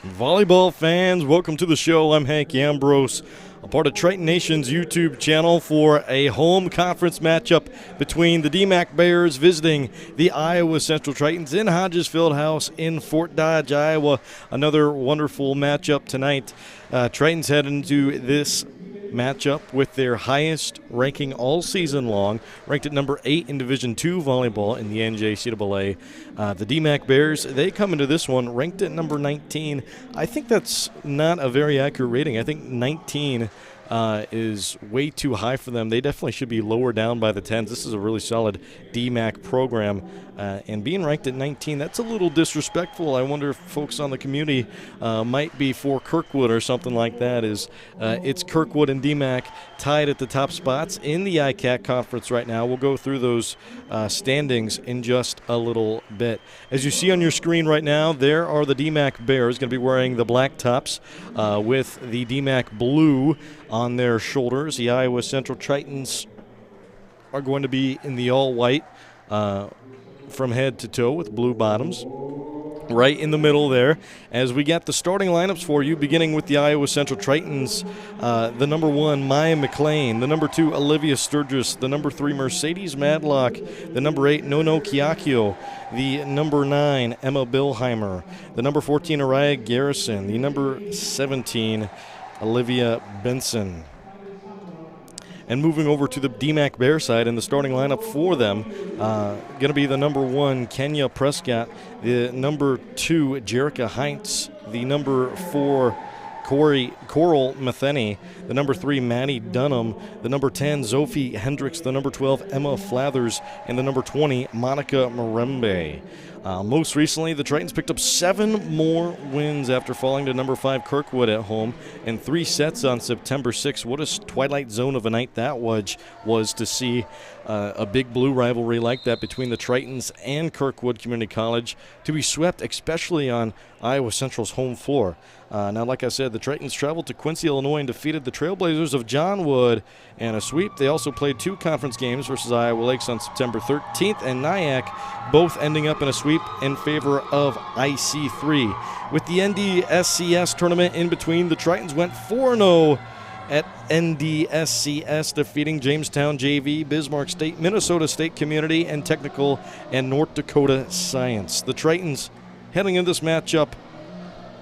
Volleyball fans, welcome to the show. I'm Hank Ambrose, a part of Triton Nation's YouTube channel for a home conference matchup between the DMACC Bears visiting the Iowa Central Tritons in Hodges Fieldhouse in Fort Dodge, Iowa. Another wonderful matchup tonight. Tritons head into this matchup with their highest ranking all season long, ranked at number 8 in Division II volleyball in the NJCAA. The DMACC Bears, they come into this one ranked at number 19. I think that's not a very accurate rating. I think 19 is way too high for them. They definitely should be lower down by the 10s. This is a really solid DMACC program, and being ranked at 19, that's a little disrespectful. I wonder if folks on the community might be for Kirkwood or something like that. It's Kirkwood and DMACC tied at the top spots in the ICAC conference right now. We'll go through those standings in just a little bit. As you see on your screen right now, there are the DMACC Bears going to be wearing the black tops with the DMACC blue on their shoulders. The Iowa Central Tritons are going to be in the all-white from head to toe with blue bottoms. Right in the middle there, as we got the starting lineups for you, beginning with the Iowa Central Tritons, the number 1, Maya McLean, the number 2, Olivia Sturgis, the number 3, Mercedes Madlock, the number 8, Nono Kiakio, the number 9, Emma Billheimer, the number 14, Araya Garrison, the number 17, Olivia Benson. And moving over to the DMACC Bear side, and the starting lineup for them going to be the number 1, Kenya Prescott, the number 2, Jerica Heinz, the number 4, Coral Matheny, the number 3, Maddie Dunham, the number 10, Zophie Hendricks, the number 12, Emma Flathers, and the number 20, Monica Marembe. Most recently, the Tritons picked up 7 more wins after falling to number 5 Kirkwood at home in 3 sets on September 6th. What a twilight zone of a night that was to see a big blue rivalry like that between the Tritons and Kirkwood Community College to be swept, especially on Iowa Central's home floor. Now, like I said, the Tritons traveled to Quincy, Illinois and defeated the Trailblazers of John Wood in a sweep. They also played 2 conference games versus Iowa Lakes on September 13th and NIACC, both ending up in a sweep in favor of IC3. With the NDSCS tournament in between, the Tritons went 4-0 at NDSCS, defeating Jamestown JV, Bismarck State, Minnesota State Community and Technical, and North Dakota Science. The Tritons, heading into this matchup,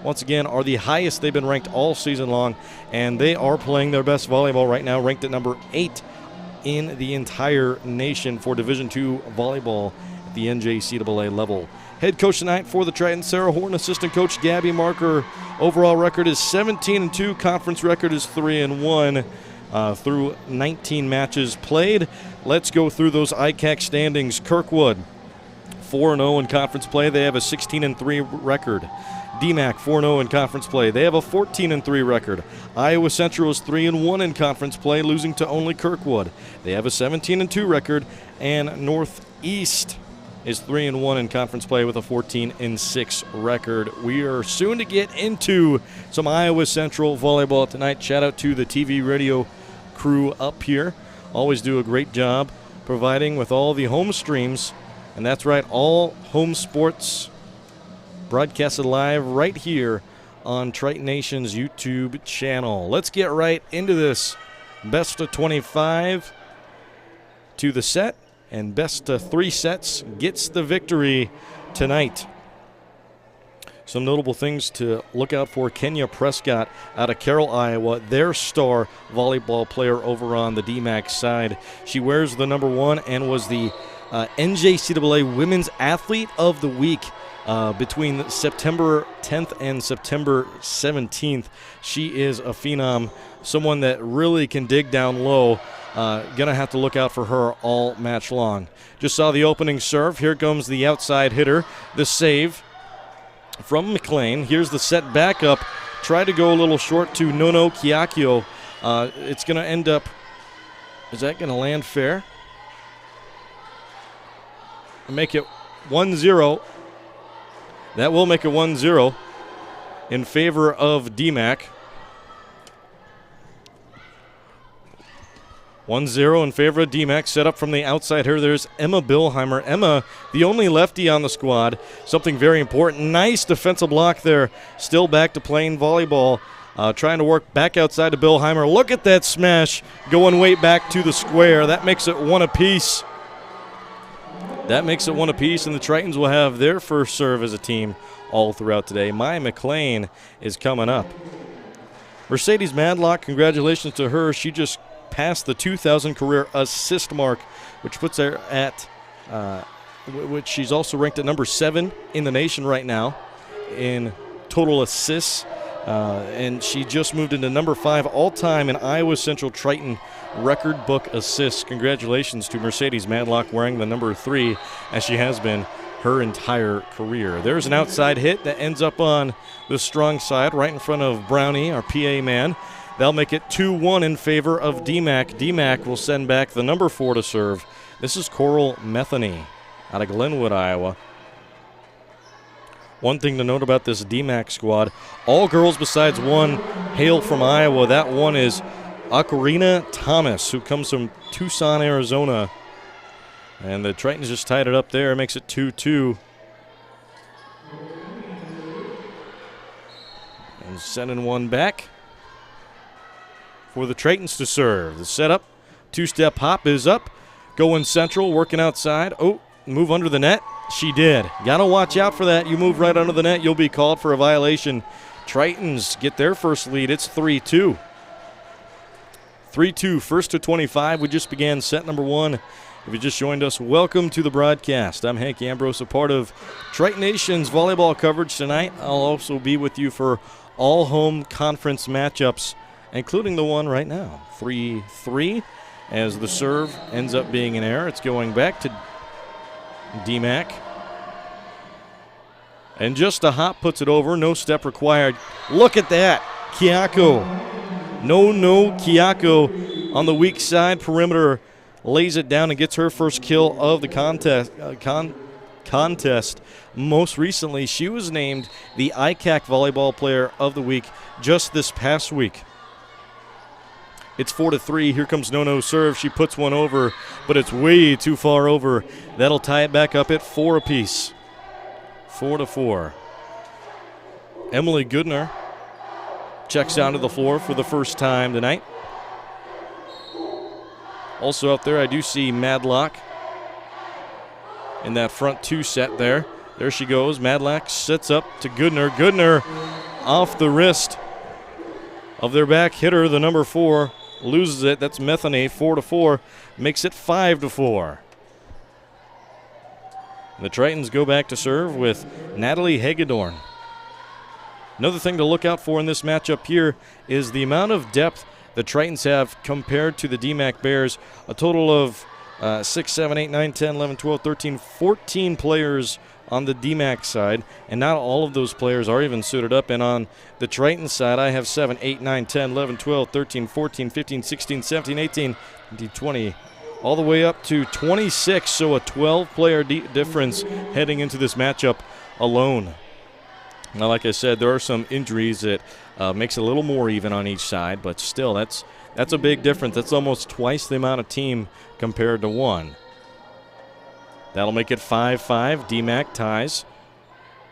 once again, are the highest they've been ranked all season long, and they are playing their best volleyball right now, ranked at number 8 in the entire nation for Division II volleyball at the NJCAA level. Head coach tonight for the Tritons, Sarah Horton. Assistant coach, Gabby Marker. Overall record is 17-2. Conference record is 3-1 through 19 matches played. Let's go through those ICAC standings. Kirkwood, 4-0 in conference play. They have a 16-3 record. DMACC 4-0 in conference play. They have a 14-3 record. Iowa Central is 3-1 in conference play, losing to only Kirkwood. They have a 17-2 record, and Northeast is 3-1 in conference play with a 14-6 record. We are soon to get into some Iowa Central volleyball tonight. Shout out to the TV radio crew up here. Always do a great job providing with all the home streams. And that's right, all home sports broadcasted live right here on Triton Nation's YouTube channel. Let's get right into this. Best of 25 to the set, and best of 3 sets gets the victory tonight. Some notable things to look out for: Kenya Prescott out of Carroll, Iowa, their star volleyball player over on the DMACC side. She wears the number 1 and was the NJCAA Women's Athlete of the Week between September 10th and September 17th. She is a phenom, someone that really can dig down low. Gonna have to look out for her all match long. Just saw the opening serve. Here comes the outside hitter. The save from McLean. Here's the set back up. Try to go a little short to Nono Kiakio. It's gonna end up, is that gonna land fair? Make it 1-0. That will make it 1-0 in favor of DMACC. 1-0 in favor of DMACC. Set up from the outside here. There's Emma Billheimer. Emma, the only lefty on the squad. Something very important. Nice defensive block there. Still back to playing volleyball. Trying to work back outside to Billheimer. Look at that smash going way back to the square. That makes it one apiece. And the Tritons will have their first serve as a team all throughout today. Maya McLean is coming up. Mercedes Madlock, congratulations to her. She just passed the 2,000 career assist mark, which puts her at, which she's also ranked at number 7 in the nation right now in total assists. And she just moved into number 5 all-time in Iowa Central Triton record book assists. Congratulations to Mercedes Madlock, wearing the number 3, as she has been her entire career. There's an outside hit that ends up on the strong side right in front of Brownie, our PA man. They'll make it 2-1 in favor of DMACC. DMACC will send back the number 4 to serve. This is Coral Metheny out of Glenwood, Iowa. One thing to note about this DMACC squad, all girls besides one hail from Iowa. That one is Ocarina Thomas, who comes from Tucson, Arizona. And the Tritons just tied it up there, makes it 2-2. And sending one back for the Tritons to serve. The setup, 2-step hop is up, going central, working outside. Oh, move under the net. She did. Got to watch out for that. You move right under the net, you'll be called for a violation. Tritons get their first lead. It's 3-2. 3-2, first to 25. We just began set number 1. If you just joined us, welcome to the broadcast. I'm Hank Ambrose, a part of Triton Nation's volleyball coverage tonight. I'll also be with you for all home conference matchups, including the one right now. 3-3 as the serve ends up being an error. It's going back to DMACC. And just a hop puts it over. No step required. Look at that. Kiyako. No, Kiyako on the weak side. Perimeter lays it down and gets her first kill of the contest. Most recently, she was named the ICAC Volleyball Player of the Week just this past week. It's 4-3. Here comes No serve. She puts one over, but it's way too far over. That'll tie it back up at 4 apiece. 4-4. Emily Goodner checks down to the floor for the first time tonight. Also out there, I do see Madlock in that front 2 set there. There she goes. Madlock sets up to Goodner. Goodner off the wrist of their back hitter, the number 4. Loses it. That's Metheny. 4-4. Makes it 5-4. The Tritons go back to serve with Natalie Hagedorn. Another thing to look out for in this matchup here is the amount of depth the Tritons have compared to the DMACC Bears. A total of 6, 7, 8, 9, 10, 11, 12, 13, 14 players on the DMACC side, and not all of those players are even suited up. And on the Triton side, I have 7, 8, 9, 10, 11, 12, 13, 14, 15, 16, 17, 18, 19, 20, all the way up to 26, so a 12-player difference heading into this matchup alone. Now, like I said, there are some injuries that makes it a little more even on each side, but still, that's a big difference. That's almost twice the amount of team compared to one. That'll make it 5-5. DMACC ties.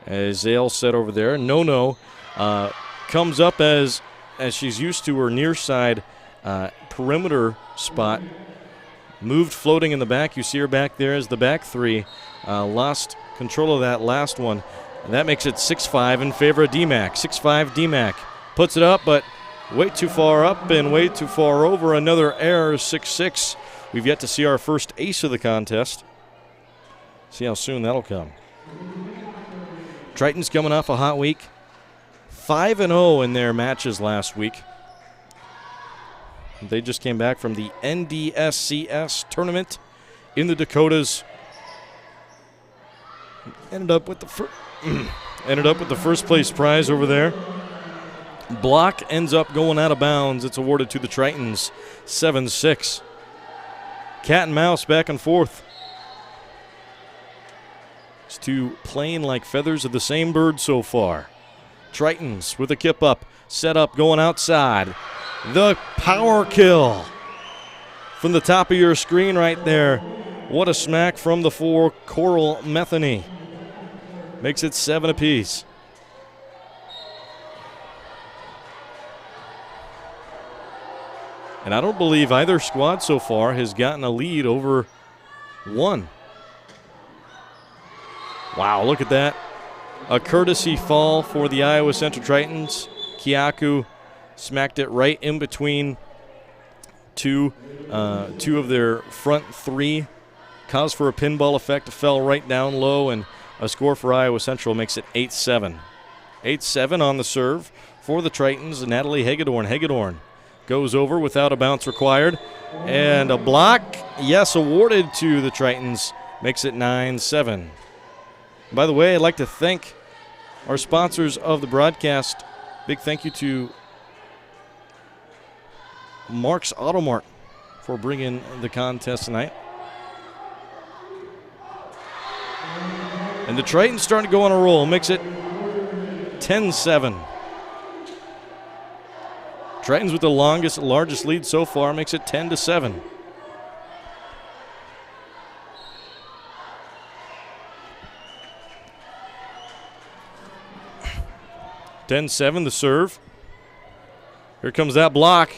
As Zale said over there, No comes up as she's used to her near side perimeter spot. Moved floating in the back. You see her back there as the back 3. Lost control of that last one. And that makes it 6-5 in favor of DMACC. 6-5 DMACC. Puts it up, but way too far up and way too far over. Another error, 6-6. We've yet to see our first ace of the contest. See how soon that'll come. Tritons coming off a hot week. 5-0 in their matches last week. They just came back from the NDSCS tournament in the Dakotas. Ended up with the first place prize over there. Block ends up going out of bounds. It's awarded to the Tritons, 7-6. Cat and mouse back and forth. It's two playing like feathers of the same bird so far. Tritons with a kip up, set up, going outside. The power kill. from the top of your screen right there. What a smack from the 4, Coral Metheny. Makes it 7 apiece. And I don't believe either squad so far has gotten a lead over 1. Wow, look at that. A courtesy fall for the Iowa Central Tritons. Kyaku smacked it right in between two of their front 3. Caused for a pinball effect, fell right down low, and a score for Iowa Central makes it 8-7. 8-7 on the serve for the Tritons. Natalie Hagedorn. Hagedorn goes over without a bounce required. And a block, yes, awarded to the Tritons, makes it 9-7. By the way, I'd like to thank our sponsors of the broadcast. Big thank you to Mark's Auto Mart for bringing the contest tonight. And the Tritons starting to go on a roll, makes it 10-7. Tritons with the largest lead so far, makes it 10-7. The serve. Here comes that block.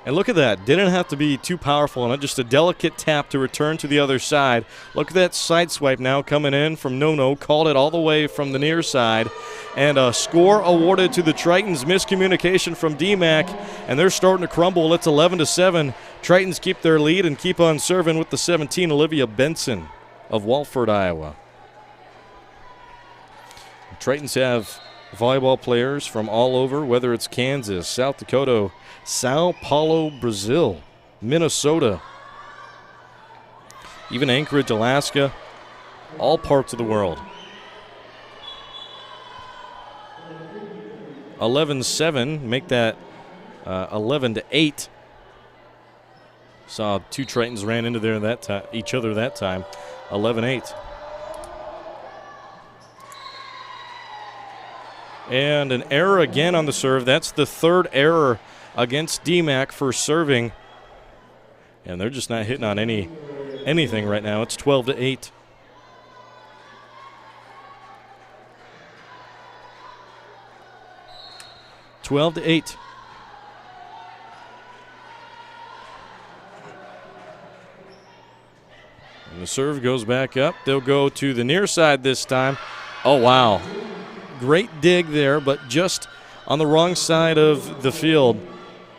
And look at that. Didn't have to be too powerful on it. Just a delicate tap to return to the other side. Look at that side swipe now coming in from No-No. Called it all the way from the near side. And a score awarded to the Tritons. Miscommunication from DMACC. And they're starting to crumble. It's 11-7. Tritons keep their lead and keep on serving with the 17, Olivia Benson of Walford, Iowa. The Tritons have volleyball players from all over, whether it's Kansas, South Dakota, Sao Paulo, Brazil, Minnesota, even Anchorage, Alaska, all parts of the world. 11-7, make that 11-8. Saw 2 Tritons ran into there each other that time. 11-8. And an error again on the serve. That's the 3rd error against DMACC for serving. And they're just not hitting on anything right now. It's 12-8. And the serve goes back up. They'll go to the near side this time. Oh, wow. Great dig there, but just on the wrong side of the field.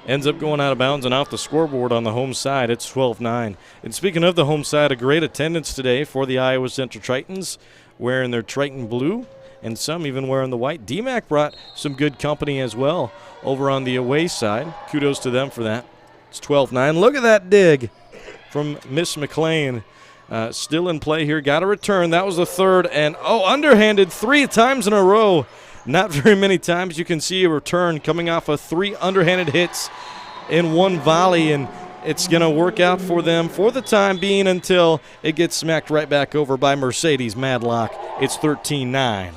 Ends up going out of bounds and off the scoreboard on the home side. It's 12-9. And speaking of the home side, a great attendance today for the Iowa Central Tritons, wearing their Triton blue, and some even wearing the white. DMACC brought some good company as well over on the away side. Kudos to them for that. It's 12-9. Look at that dig from Miss McLean. Still in play here. Got a return. That was the 3rd. And, underhanded 3 times in a row. Not very many times you can see a return coming off of 3 underhanded hits in one volley. And it's going to work out for them for the time being until it gets smacked right back over by Mercedes Madlock. It's 13-9.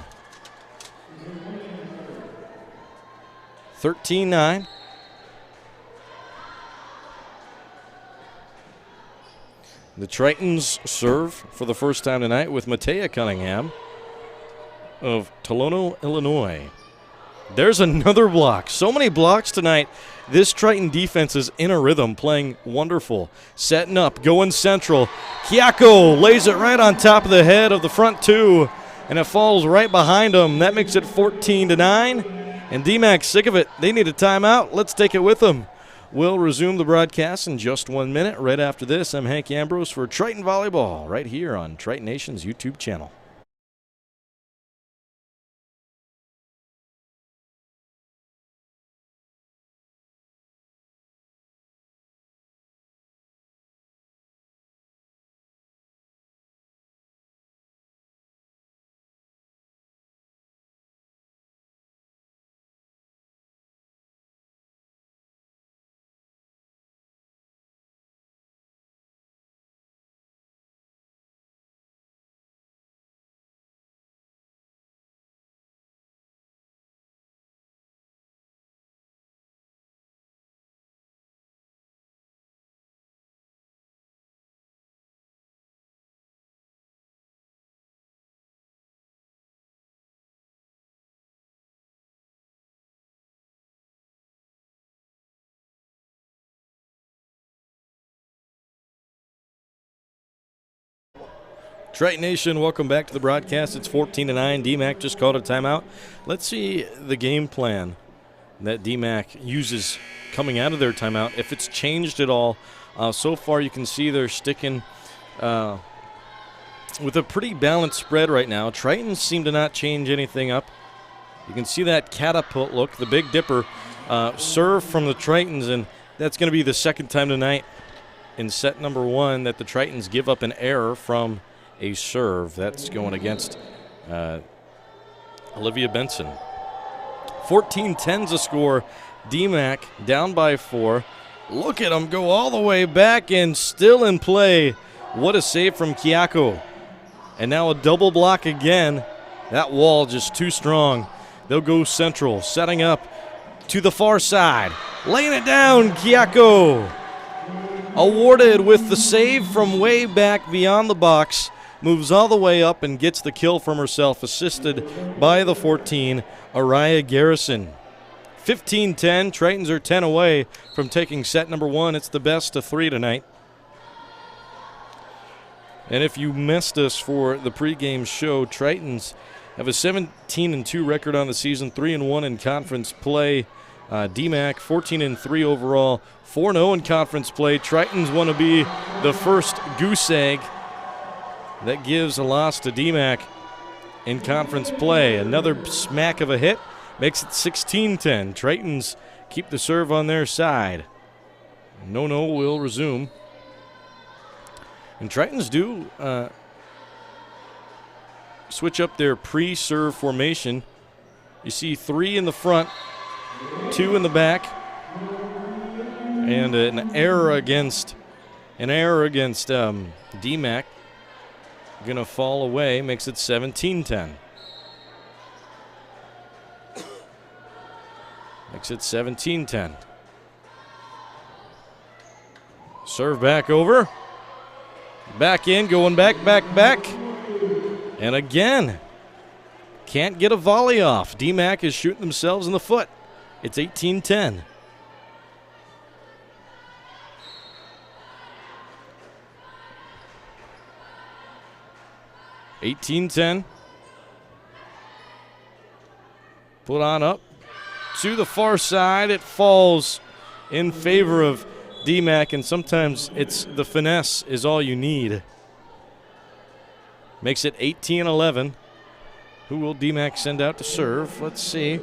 13-9. The Tritons serve for the first time tonight with Matea Cunningham of Tolono, Illinois. There's another block. So many blocks tonight. This Triton defense is in a rhythm, playing wonderful. Setting up, going central. Kyaku lays it right on top of the head of the front 2, and it falls right behind him. That makes it 14-9. And DMACC sick of it. They need a timeout. Let's take it with them. We'll resume the broadcast in just 1 minute. Right after this, I'm Hank Ambrose for Triton Volleyball right here on Triton Nation's YouTube channel. Triton Nation, welcome back to the broadcast. It's 14-9. DMACC just called a timeout. Let's see the game plan that DMACC uses coming out of their timeout, if it's changed at all. So far, you can see they're sticking with a pretty balanced spread right now. Tritons seem to not change anything up. You can see that catapult look, the Big Dipper serve from the Tritons, and that's going to be the second time tonight in set number 1 that the Tritons give up an error from a serve. That's going against Olivia Benson. 14-10's the score. DMACC down by 4. Look at them go all the way back and still in play. What a save from Kiyako. And now a double block again. That wall just too strong. They'll go central, setting up to the far side. Laying it down, Kiyako. Awarded with the save from way back beyond the box. Moves all the way up and gets the kill from herself, assisted by the 14, Araya Garrison. 15-10, Tritons are 10 away from taking set number 1. It's the best of 3 tonight. And if you missed us for the pregame show, Tritons have a 17-2 record on the season, 3-1 in conference play. DMACC 14-3 overall, 4-0 in conference play. Tritons want to be the first goose egg that gives a loss to DMACC in conference play. Another smack of a hit makes it 16-10. Tritons keep the serve on their side. No will resume. And Tritons do switch up their pre-serve formation. You see 3 in the front, 2 in the back, and an error against DMACC. Going to fall away, makes it 17-10. Makes it 17-10. Serve back over. Back in, going back. And again, can't get a volley off. DMACC is shooting themselves in the foot. It's 18-10. Put on up to the far side. It falls in favor of DMACC, and sometimes it's the finesse is all you need. Makes it 18-11. Who will DMACC send out to serve? Let's see.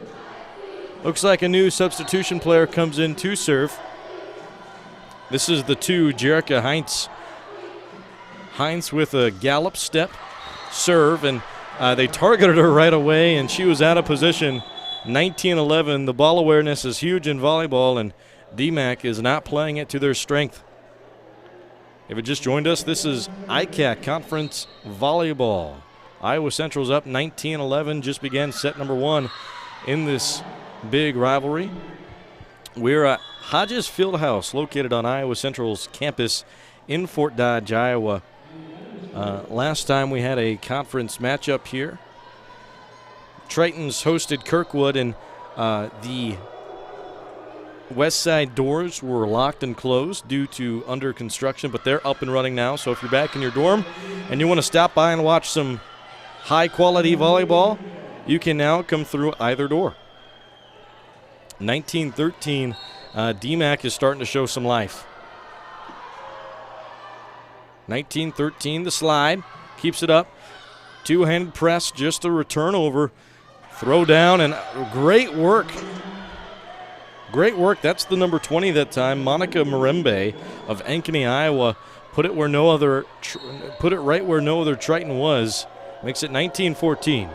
Looks like a new substitution player comes in to serve. This is the 2, Jerica Heinz. Heinz with a gallop step serve, and they targeted her right away, and she was out of position. 19-11. The ball awareness is huge in volleyball, and DMACC is not playing it to their strength. If you just joined us, this is ICAC Conference Volleyball. Iowa Central's up 19-11, just began set number 1 in this big rivalry. We're at Hodges Fieldhouse, located on Iowa Central's campus in Fort Dodge, Iowa. Last time we had a conference matchup here, Tritons hosted Kirkwood, and the west side doors were locked and closed due to under construction, but they're up and running now. So if you're back in your dorm and you want to stop by and watch some high-quality volleyball, you can now come through either door. 19-13, DMACC is starting to show some life. 19-13, the slide, keeps it up. Two-handed press, just a return over. Throw down, and great work. Great work. That's the number 20 that time, Monica Marembe of Ankeny, Iowa. Put it right where no other Triton was. Makes it 19-14.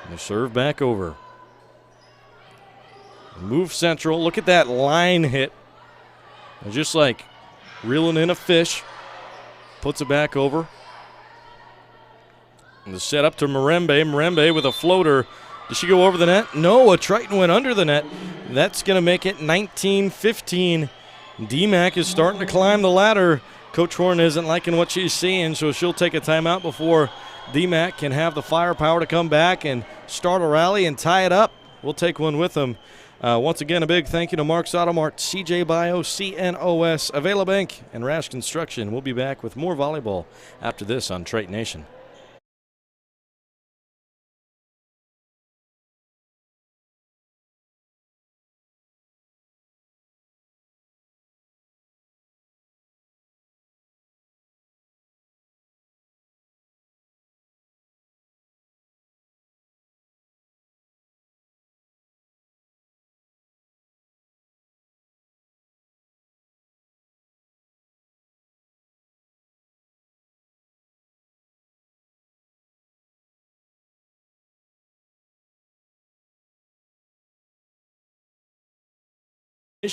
They serve back over. Move central. Look at that line hit. Just like reeling in a fish. Puts it back over. And the set up to Marembe. Marembe with a floater. Did she go over the net? No, a Triton went under the net. That's going to make it 19-15. DMACC is starting to climb the ladder. Coach Horn isn't liking what she's seeing, so she'll take a timeout before DMACC can have the firepower to come back and start a rally and tie it up. We'll take one with them. Once again, a big thank you to Mark's Auto Mart, CJ Bio, CNOS, Availabank, and Rash Construction. We'll be back with more volleyball after this on Triton Nation.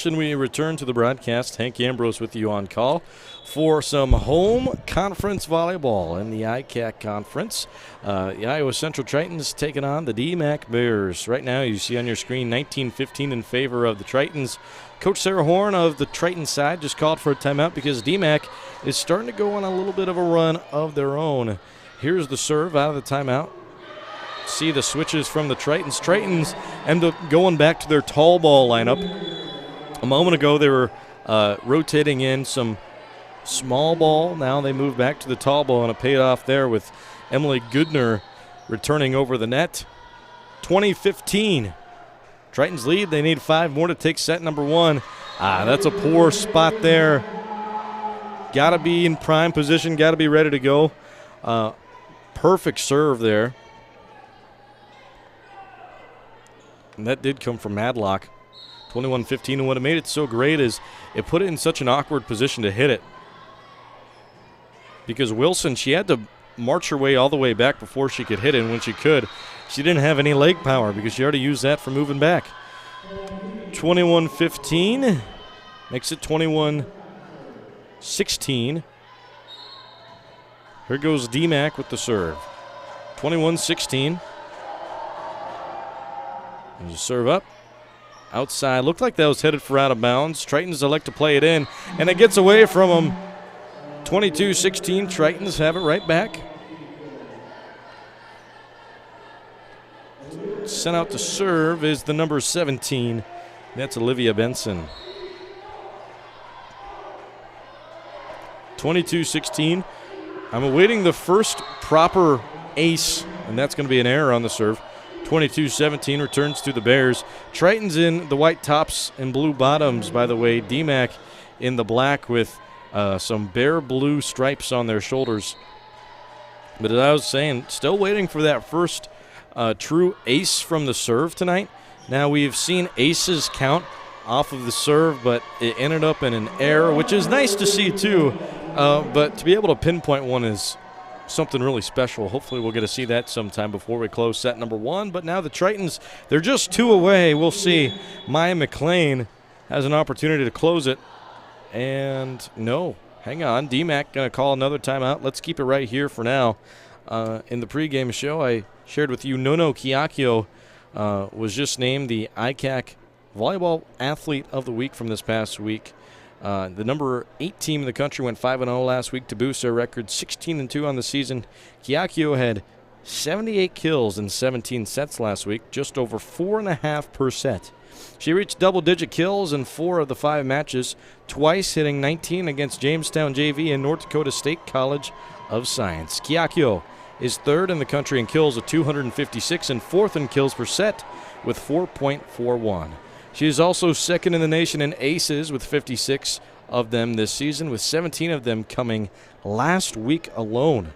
We return to the broadcast. Hank Ambrose with you on call for some home conference volleyball in the ICAC conference. The Iowa Central Tritons taking on the DMACC Bears. Right now you see on your screen 19-15 in favor of the Tritons. Coach Sarah Horn of the Triton side just called for a timeout because DMACC is starting to go on a little bit of a run of their own. Here's the serve out of the timeout. See the switches from the Tritons. Tritons end up going back to their tall ball lineup. A moment ago, they were rotating in some small ball. Now they move back to the tall ball, and it paid off there with Emily Goodner returning over the net. 20-15. Tritons lead. They need 5 more to take set number 1. That's a poor spot there. Got to be in prime position. Got to be ready to go. Perfect serve there. And that did come from Madlock. 21-15, and what made it so great is it put it in such an awkward position to hit it. Because Wilson, she had to march her way all the way back before she could hit it, and when she could, she didn't have any leg power because she already used that for moving back. 21-15 makes it 21-16. Here goes DMACC with the serve. 21-16. There's a serve up. Outside, looked like that was headed for out of bounds. Tritons elect to play it in, and it gets away from them. 22-16, Tritons have it right back. Sent out to serve is the number 17. That's Olivia Benson. 22-16. I'm awaiting the first proper ace, and that's going to be an error on the serve. 22-17 returns to the Bears. Tritons in the white tops and blue bottoms, by the way. DMACC in the black with some bare blue stripes on their shoulders. But as I was saying, still waiting for that first true ace from the serve tonight. Now we've seen aces count off of the serve, but it ended up in an error, which is nice to see too. But to be able to pinpoint one is something really special. Hopefully we'll get to see that sometime before we close set number 1. But now the Tritons, they're just 2 away. We'll see. Maya McLean has an opportunity to close it. And no, hang on. DMACC going to call another timeout. Let's keep it right here for now. In the pregame show, I shared with you Nono Kiakio was just named the ICAC Volleyball Athlete of the Week from this past week. The number 8 team in the country went 5-0 last week to boost their record, 16-2 on the season. Kiakio had 78 kills in 17 sets last week, just over 4.5 per set. She reached double-digit kills in 4 of the 5 matches, twice hitting 19 against Jamestown JV and North Dakota State College of Science. Kiakio is 3rd in the country in kills at 256 and 4th in kills per set with 4.41. She is also 2nd in the nation in aces with 56 of them this season, with 17 of them coming last week alone,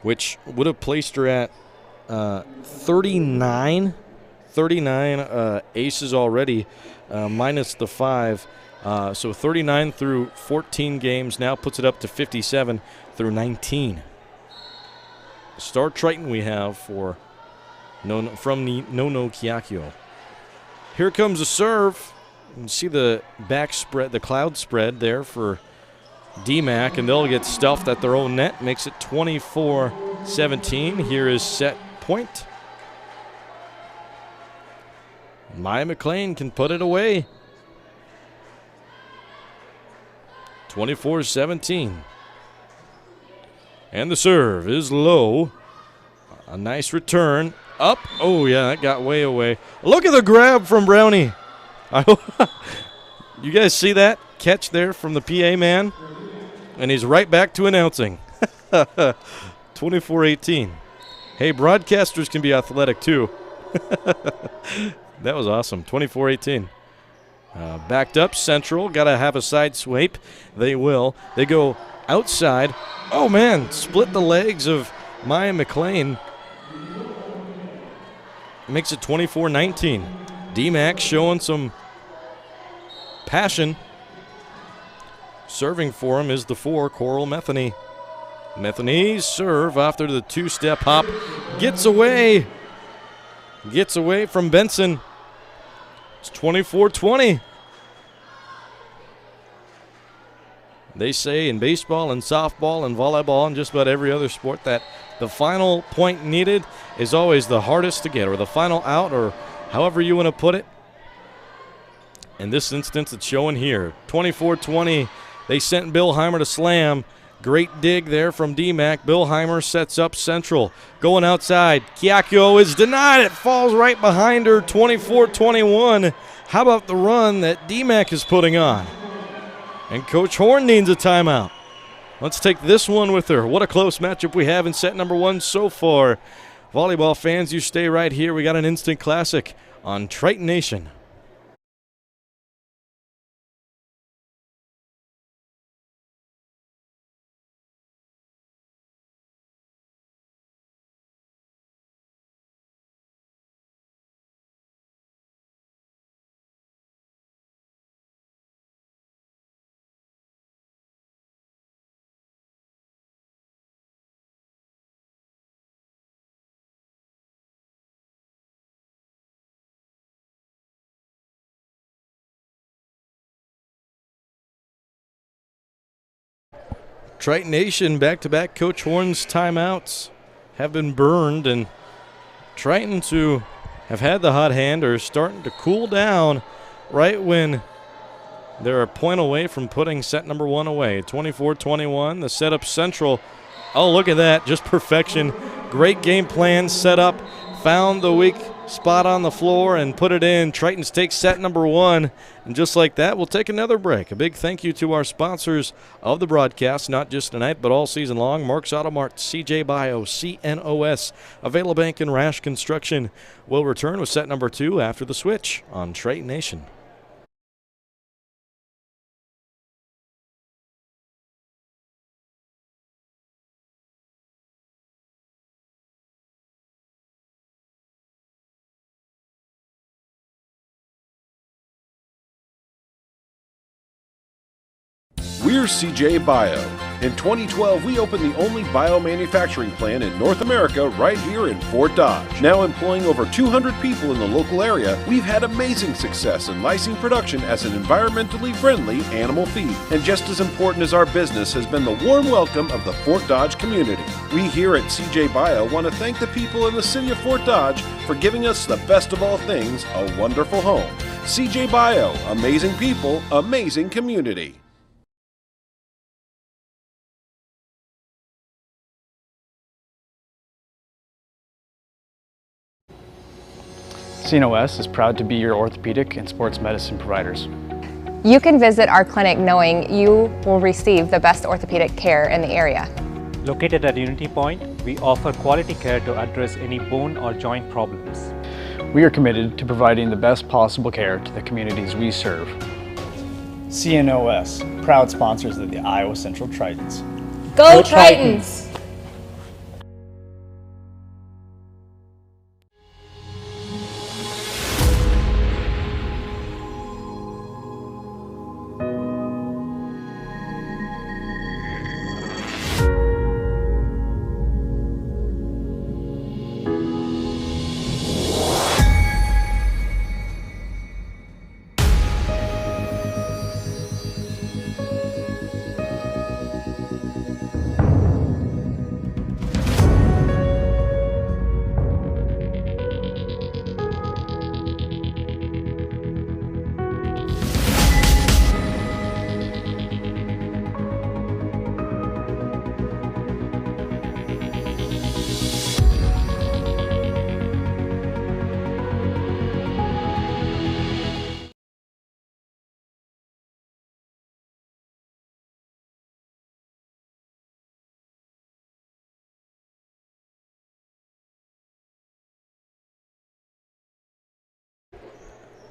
which would have placed her at 39 aces already, minus the 5. So 39 through 14 games now puts it up to 57 through 19. Star Triton we have from Nono Kiakio. Here comes a serve. You can see the back spread, the cloud spread there for DMACC, and they'll get stuffed at their own net. Makes it 24-17. Here is set point. Maya McLean can put it away. 24-17. And the serve is low. A nice return. Up. Oh, yeah, that got way away. Look at the grab from Brownie. You guys see that catch there from the PA man? And he's right back to announcing. 24-18. Hey, broadcasters can be athletic too. That was awesome. 24-18. Backed up, Central. Got to have a side swipe. They will. They go outside. Oh, man. Split the legs of Maya McLean. Makes it 24-19. DMACC showing some passion. Serving for him is the 4, Coral Metheny. Metheny's serve after the 2-step hop. Gets away. Gets away from Benson. It's 24-20. They say in baseball and softball and volleyball and just about every other sport that the final point needed is always the hardest to get, or the final out, or however you want to put it. In this instance, it's showing here. 24-20. They sent Billheimer to slam. Great dig there from DMACC. Billheimer sets up Central. Going outside. Kiakio is denied. It falls right behind her. 24-21. How about the run that DMACC is putting on? And Coach Horn needs a timeout. Let's take this one with her. What a close matchup we have in set number 1 so far. Volleyball fans, you stay right here. We got an instant classic on Triton Nation. Triton Nation back-to-back Coach Horn's timeouts have been burned, and Tritons, who have had the hot hand, are starting to cool down right when they're a point away from putting set number 1 away. 24-21, the setup Central. Oh, look at that, just perfection. Great game plan, set up, found the weak spot on the floor and put it in. Tritons take set number 1, and just like that, we'll take another break. A big thank you to our sponsors of the broadcast, not just tonight, but all season long. Mark's Auto Mart, CJ Bio, CNOS, Avail Bank, and Rash Construction. We'll return with set number 2 after the switch on Triton Nation. We're CJ Bio. In 2012, we opened the only biomanufacturing plant in North America right here in Fort Dodge. Now employing over 200 people in the local area, we've had amazing success in lysine production as an environmentally friendly animal feed. And just as important as our business has been the warm welcome of the Fort Dodge community. We here at CJ Bio want to thank the people in the city of Fort Dodge for giving us the best of all things, a wonderful home. CJ Bio, amazing people, amazing community. CNOS is proud to be your orthopedic and sports medicine providers. You can visit our clinic knowing you will receive the best orthopedic care in the area. Located at Unity Point, we offer quality care to address any bone or joint problems. We are committed to providing the best possible care to the communities we serve. CNOS, proud sponsors of the Iowa Central Tritons. Go Tritons!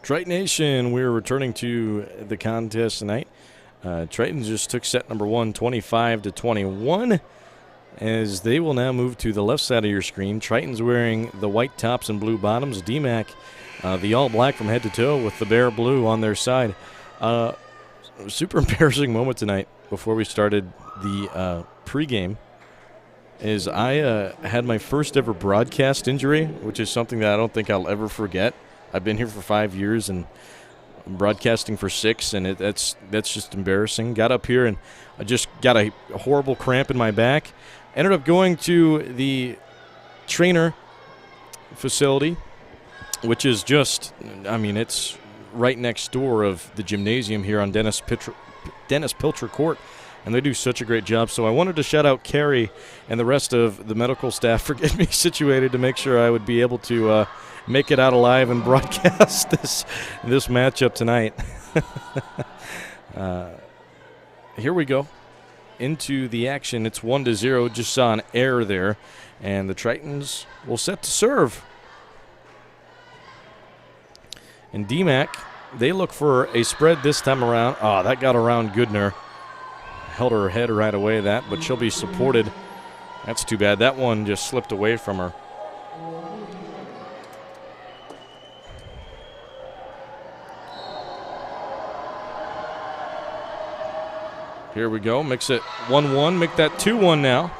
Triton Nation, we're returning to the contest tonight. Tritons just took set number 1, 25-21, as they will now move to the left side of your screen. Tritons wearing the white tops and blue bottoms. DMACC, the all black from head to toe with the bare blue on their side. Super embarrassing moment tonight before we started the pregame is I had my first ever broadcast injury, which is something that I don't think I'll ever forget. I've been here for 5 years and I'm broadcasting for 6, and that's just embarrassing. Got up here and I just got a horrible cramp in my back. Ended up going to the trainer facility, which is just, I mean, it's right next door of the gymnasium here on Dennis Pilcher Court, and they do such a great job. So I wanted to shout out Carrie and the rest of the medical staff for getting me situated to make sure I would be able to make it out alive and broadcast this matchup tonight. Here we go into the action. It's 1-0. Just saw an error there, and the Tritons will set to serve. And DMACC, they look for a spread this time around. Oh, that got around Goodner. Held her head right away, but she'll be supported. That's too bad. That one just slipped away from her. Here we go. Makes it 1-1. Make that 2-1 now.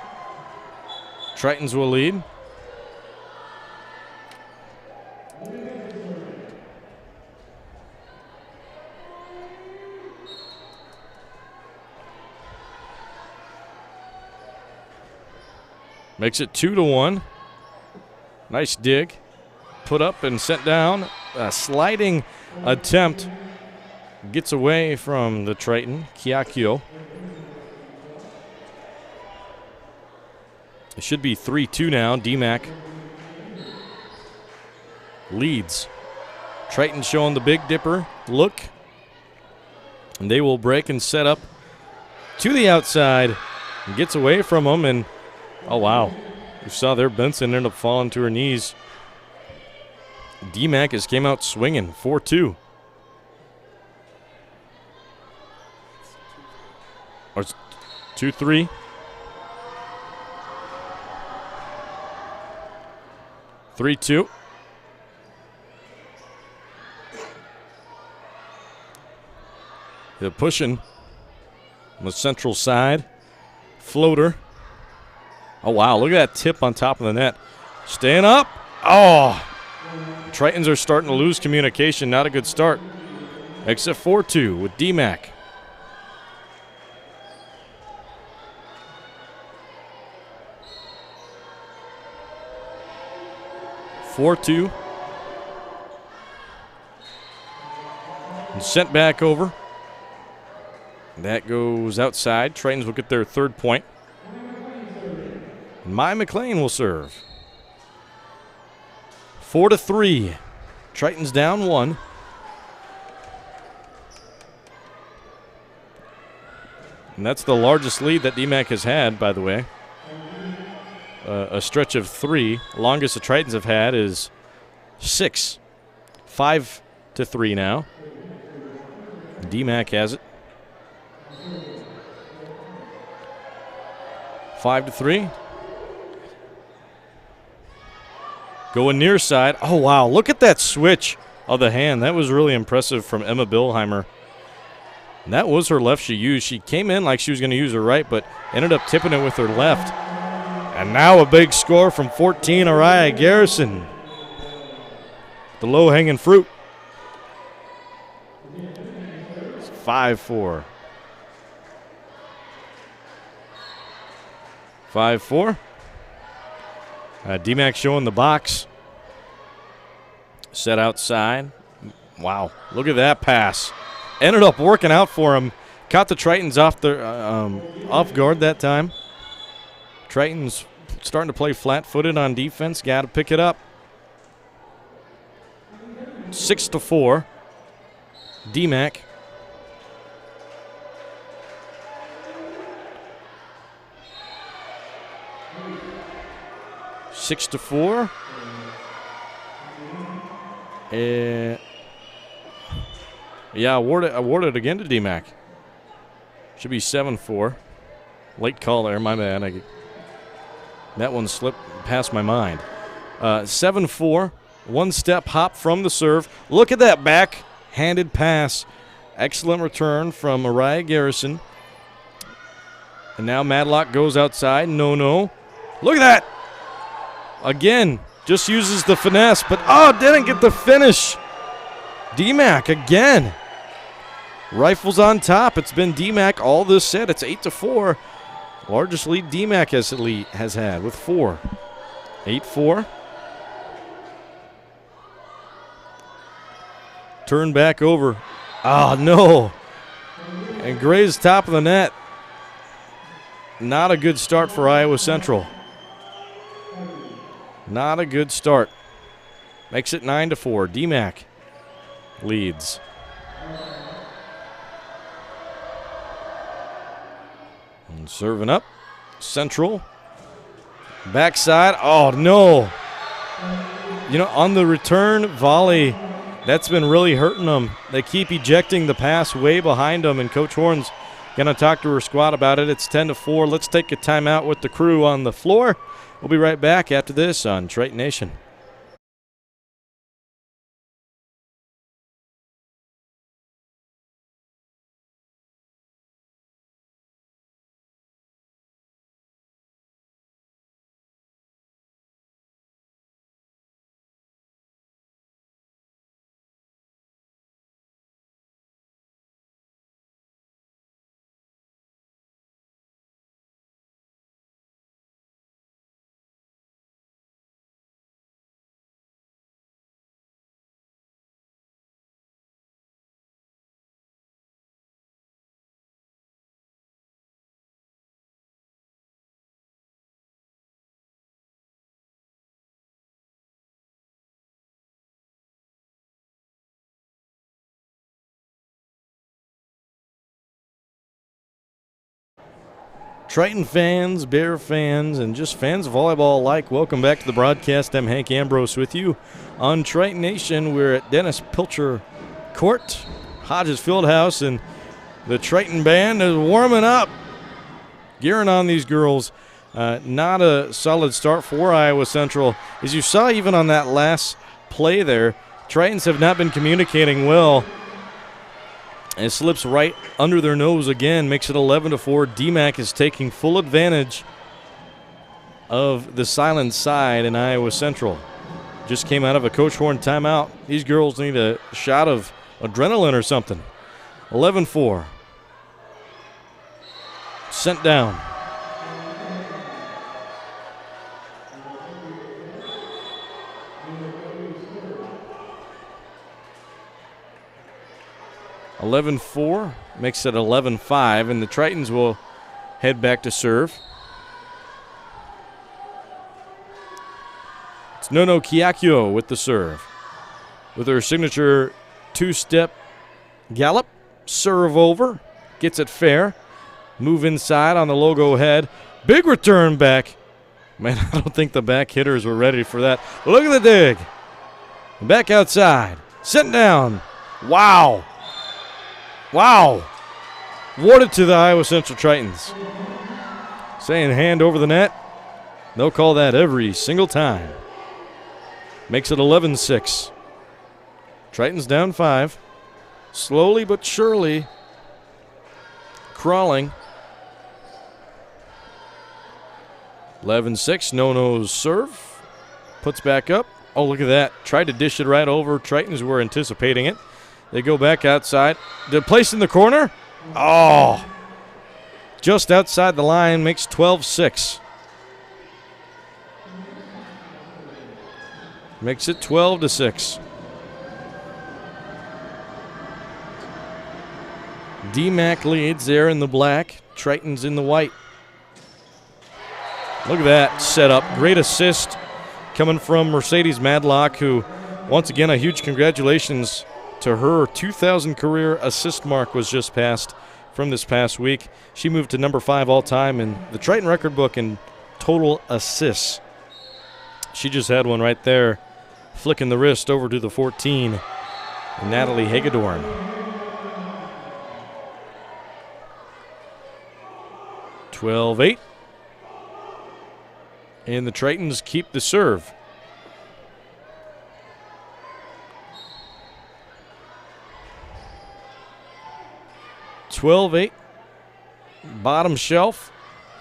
Tritons will lead. Makes it 2-1. Nice dig. Put up and sent down. A sliding attempt. Gets away from the Triton, Kiakio. It should be 3-2 now. DMACC leads. Triton showing the Big Dipper look. And they will break and set up to the outside. And gets away from them, and oh, wow. You saw there Benson ended up falling to her knees. DMACC has came out swinging, 4-2. Or 2-3. Three, 2. They're pushing on the central side. Floater. Oh, wow. Look at that tip on top of the net. Staying up. Oh. Tritons are starting to lose communication. Not a good start. Exit 4-2 with DMACC. And sent back over. That goes outside. Tritons will get their third point. And Maya McLean will serve. 4-3. Tritons down 1. And that's the largest lead that DMACC has had, by the way. A stretch of 3. Longest the Tritons have had is 6. 5-3 now. DMACC has it. 5-3. Going near side. Oh, wow. Look at that switch of the hand. That was really impressive from Emma Billheimer. And that was her left she used. She came in like she was going to use her right, but ended up tipping it with her left. And now a big score from 14, Araya Garrison. The low-hanging fruit. It's 5-4. 5-4. DMACC showing the box. Set outside. Wow, look at that pass. Ended up working out for him. Caught the Tritons off guard that time. Tritons starting to play flat-footed on defense. Got to pick it up. 6-4. DMACC. Yeah, awarded again to DMACC. Should be 7-4. Late call there, my bad. That one slipped past my mind. 7-4, one-step hop from the serve. Look at that back-handed pass. Excellent return from Mariah Garrison. And now Madlock goes outside. No. Look at that. Again, just uses the finesse, but didn't get the finish. DMACC again. Rifles on top. It's been DMACC all this set. It's 8-4. Largest lead DMACC has had with 4. 8-4. Turn back over. No. And Gray's top of the net. Not a good start for Iowa Central. Not a good start. Makes it 9-4. DMACC leads. And serving up. Central. Backside. Oh, no. On the return volley, that's been really hurting them. They keep ejecting the pass way behind them, and Coach Horn's going to talk to her squad about it. It's 10-4. Let's take a timeout with the crew on the floor. We'll be right back after this on Triton Nation. Triton fans, Bear fans, and just fans of volleyball alike, welcome back to the broadcast. I'm Hank Ambrose with you on Triton Nation. We're at Dennis Pilcher Court, Hodges Fieldhouse, and the Triton band is warming up, gearing on these girls. Not a solid start for Iowa Central. As you saw even on that last play there, Tritons have not been communicating well. And it slips right under their nose again, makes it 11-4. DMACC is taking full advantage of the silent side in Iowa Central. Just came out of a Coach Horn timeout. These girls need a shot of adrenaline or something. 11-4. Sent down. (11-4) makes it 11-5, and the Tritons will head back to serve. It's Nono Kiakio with the serve. With her signature two-step gallop, serve over, gets it fair, move inside on the logo head. Big return back. Man, I don't think the back hitters were ready for that. Look at the dig. Back outside. Sent down. Wow. Wow. Awarded to the Iowa Central Tritons. Saying hand over the net. They'll call that every single time. Makes it 11-6. Tritons down 5. Slowly but surely crawling. 11-6. Nono's serve. Puts back up. Oh, look at that. Tried to dish it right over. Tritons were anticipating it. They go back outside. The place in the corner. Oh. Just outside the line, makes 12-6. Makes it 12-6. DMACC leads there in the black. Tritons in the white. Look at that setup. Great assist coming from Mercedes Madlock, who, once again, a huge congratulations to her 2,000 career assist mark was just passed from this past week. She moved to number 5 all-time in the Triton record book in total assists. She just had one right there, flicking the wrist over to the 14, Natalie Hagedorn. 12-8. And the Tritons keep the serve. Bottom shelf.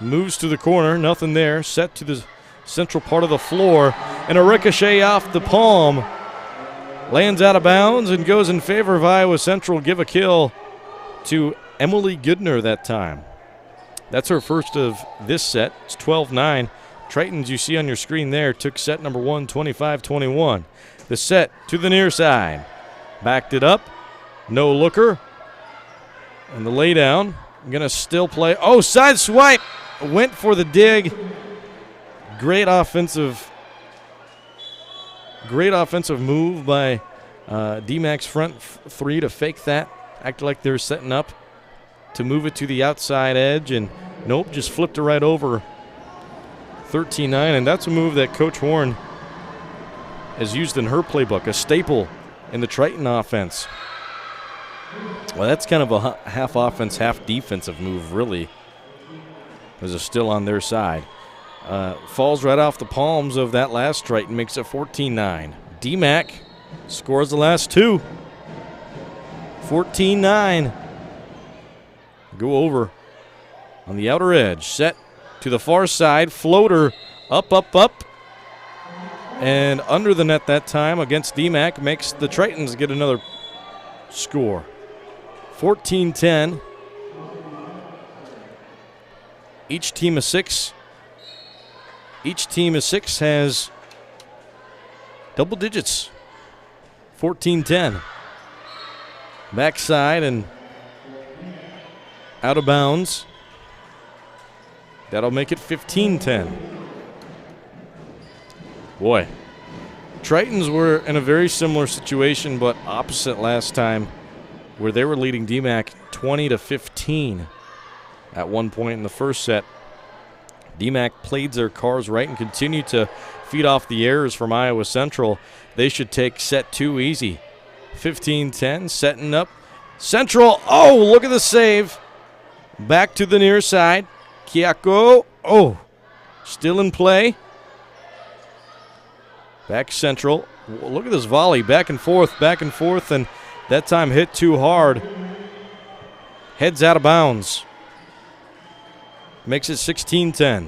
Moves to the corner. Nothing there. Set to the central part of the floor. And a ricochet off the palm. Lands out of bounds and goes in favor of Iowa Central. Give a kill to Emily Goodner that time. That's her first of this set. It's 12-9. Tritons, you see on your screen there, took set number 1, 25-21. The set to the near side. Backed it up. No looker. And the lay down. Going to still play. Oh, side swipe. Went for the dig. Great offensive move by DMACC's front three to fake that. Act like they're setting up to move it to the outside edge. And nope, just flipped it right over. 13-9, and that's a move that Coach Horn has used in her playbook, a staple in the Triton offense. Well, that's kind of a half offense, half defensive move, really, as it's still on their side. Falls right off the palms of that last Triton, makes it 14-9. DMACC scores the last two. 14-9. Go over on the outer edge, set to the far side, floater up, up, up, and under the net that time against DMACC, makes the Tritons get another score. 14-10. Each team of six has double digits. 14-10. Backside and out of bounds. That'll make it 15-10. Boy, Tritons were in a very similar situation, but opposite last time, where they were leading DMACC 20-15 at one point in the first set. DMACC played their cards right and continued to feed off the errors from Iowa Central. They should take set two easy. 15-10, setting up. Central, oh, look at the save. Back to the near side. Kiako, oh, still in play. Back Central. Look at this volley, back and forth, and that time hit too hard. Heads out of bounds. Makes it 16-10.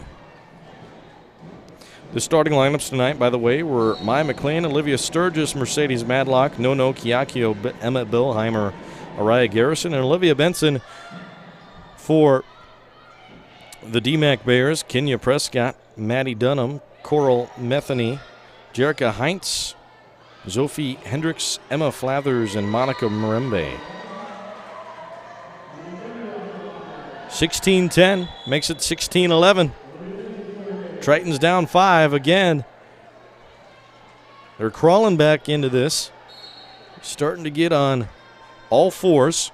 The starting lineups tonight, by the way, were Maya McLean, Olivia Sturgis, Mercedes Madlock, Nono Kiakio, Emma Billheimer, Araya Garrison, and Olivia Benson. For the DMACC Bears, Kenya Prescott, Maddie Dunham, Coral Metheny, Jerica Heinz, Sophie Hendricks, Emma Flathers, and Monica Marembe. 16-10 makes it 16-11. Tritons down 5 again. They're crawling back into this. Starting to get on all fours.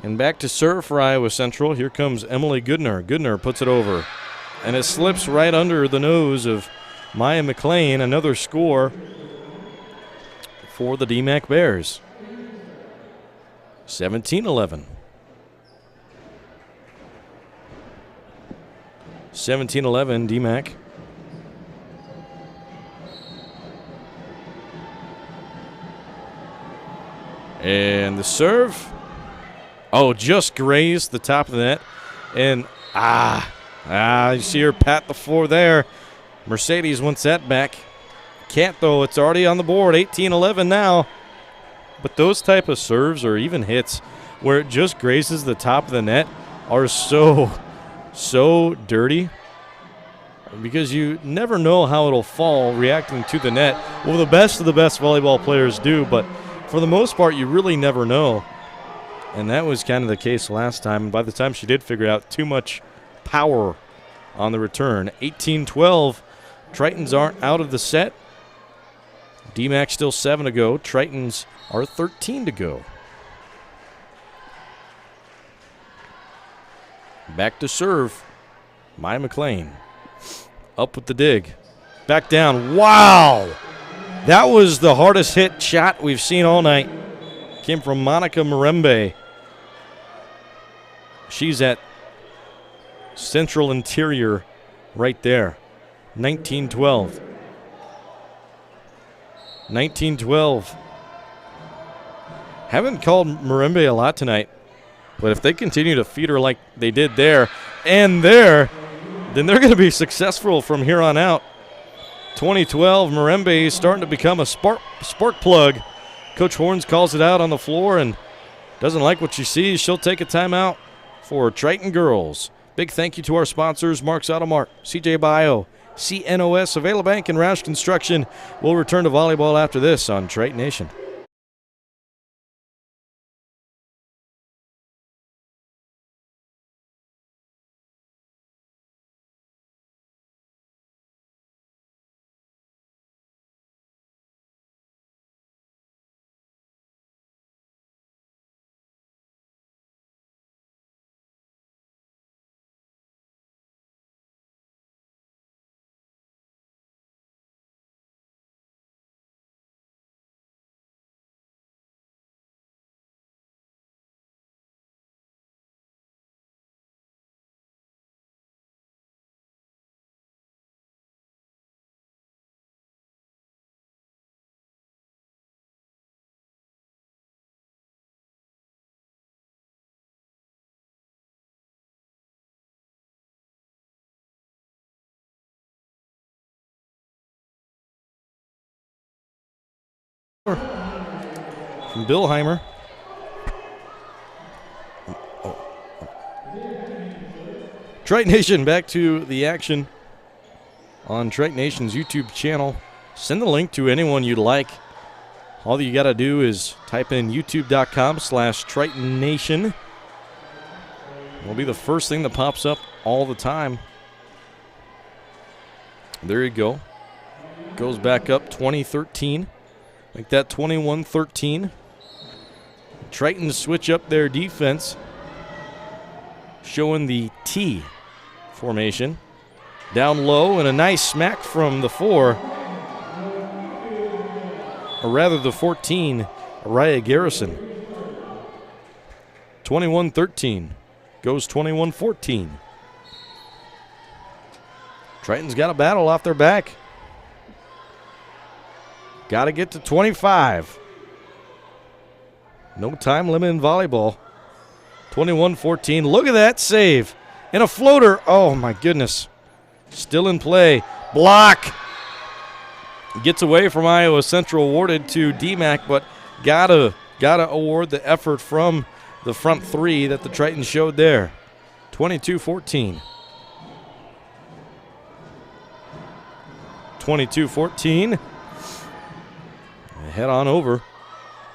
And back to serve for Iowa Central. Here comes Emily Goodner. Goodner puts it over. And it slips right under the nose of Maya McLean. Another score for the DMACC Bears. 17-11. 17-11 DMACC. And the serve. Oh, just grazed the top of the net. And, you see her pat the floor there. Mercedes wants that back. Can't, though. It's already on the board. 18-11 now. But those type of serves or even hits where it just grazes the top of the net are so dirty because you never know how it'll fall reacting to the net. Well, the best of the best volleyball players do, but for the most part, you really never know. And that was kind of the case last time. And by the time she did figure out, too much power on the return. 18-12. Tritons aren't out of the set. DMACC still 7 to go. Tritons are 13 to go. Back to serve. Maya McLean. Up with the dig. Back down. Wow! That was the hardest hit shot we've seen all night. Came from Monica Marembe. She's at Central Interior right there. 19-12. 19-12. Haven't called Marimbe a lot tonight, but if they continue to feed her like they did there and there, then they're going to be successful from here on out. 2012, Marimbe is starting to become a spark plug. Coach Horns calls it out on the floor and doesn't like what she sees. She'll take a timeout for Triton girls. Big thank you to our sponsors, Mark's Auto Mart, CJ Bio, CNOS, Avila Bank, and Roush Construction. We'll return to volleyball after this on Triton Nation. From Billheimer. Triton Nation, back to the action on Triton Nation's YouTube channel. Send the link to anyone you'd like. All that you got to do is type in youtube.com/Triton Nation. It'll be the first thing that pops up all the time. There you go. Goes back up 2013. Make that 21-13. Tritons switch up their defense, showing the T formation. Down low and a nice smack from the 4. Or rather the 14, Araya Garrison. 21-13. Goes 21-14. Tritons got a battle off their back. Got to get to 25. No time limit in volleyball. 21-14. Look at that save. And a floater. Oh, my goodness. Still in play. Block. Gets away from Iowa Central, awarded to DMACC, but gotta award the effort from the front three that the Tritons showed there. 22-14. 22-14. Head on over.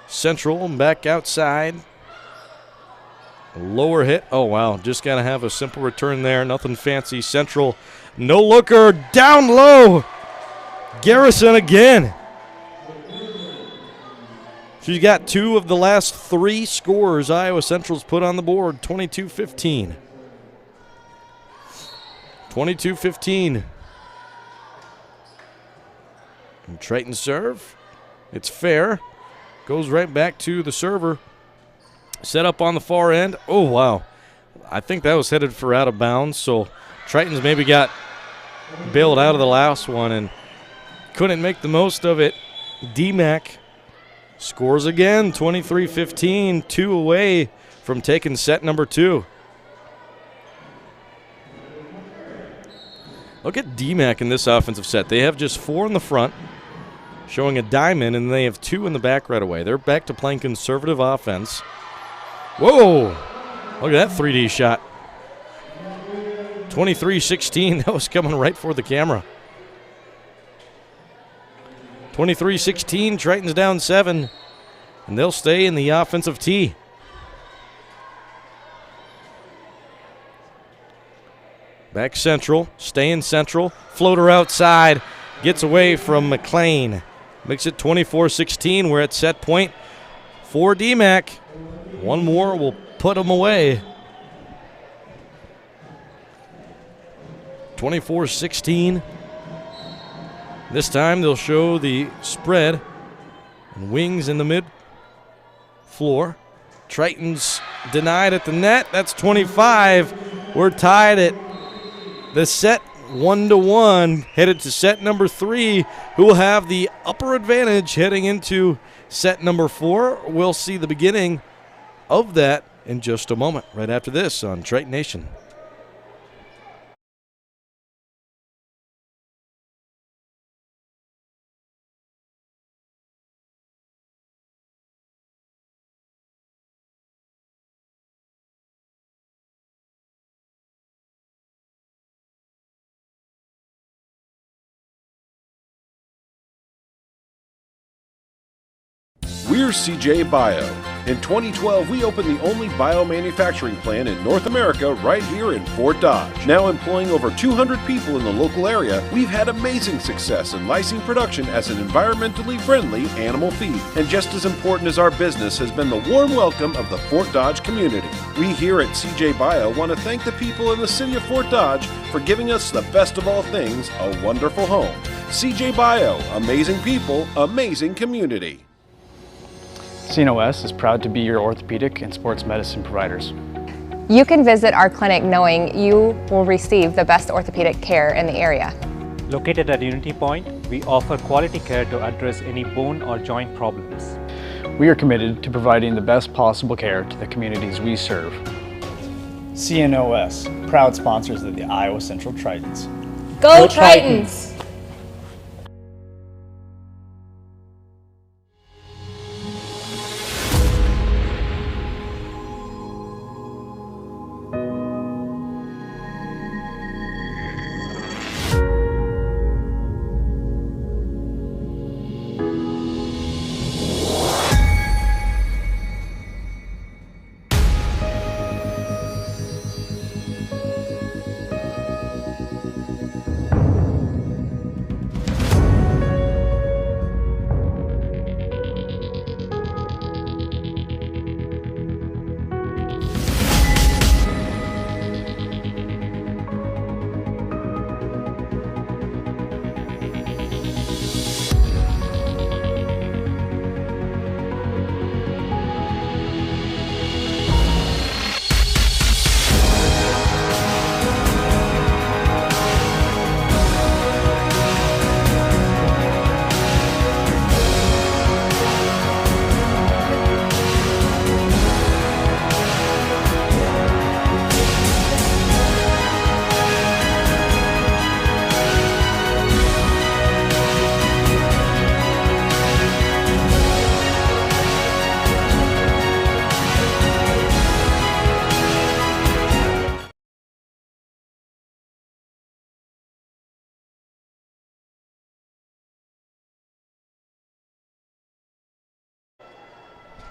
Central back outside. Lower hit. Oh, wow. Just got to have a simple return there. Nothing fancy. Central. No looker. Down low. Garrison again. She's got 2 of the last 3 scores Iowa Central's put on the board. 22-15. 22-15. And Triton serve. It's fair. Goes right back to the server. Set up on the far end. Oh, wow. I think that was headed for out of bounds, so Tritons maybe got bailed out of the last one and couldn't make the most of it. DMACC scores again, 23-15, 2 away from taking set number 2. Look at DMACC in this offensive set. They have just 4 in the front, showing a diamond, and they have 2 in the back right away. They're back to playing conservative offense. Whoa! Look at that 3D shot. 23-16. That was coming right for the camera. 23-16. Tritons down 7, and they'll stay in the offensive tee. Back Central. Staying Central. Floater outside. Gets away from McLean. Makes it 24-16. We're at set point for DMACC. One more will put them away. 24-16. This time they'll show the spread and wings in the mid floor. Tritons denied at the net. That's 25. We're tied at the set 1-1, headed to set number 3, who will have the upper advantage heading into set number 4. We'll see the beginning of that in just a moment, right after this on Triton Nation. We're CJ Bio. In 2012, we opened the only biomanufacturing plant in North America right here in Fort Dodge. Now employing over 200 people in the local area, we've had amazing success in lysine production as an environmentally friendly animal feed. And just as important as our business has been the warm welcome of the Fort Dodge community. We here at CJ Bio want to thank the people in the city of Fort Dodge for giving us the best of all things, a wonderful home. CJ Bio, amazing people, amazing community. CNOS is proud to be your orthopedic and sports medicine providers. You can visit our clinic knowing you will receive the best orthopedic care in the area. Located at Unity Point, we offer quality care to address any bone or joint problems. We are committed to providing the best possible care to the communities we serve. CNOS, proud sponsors of the Iowa Central Tritons. Go Tritons!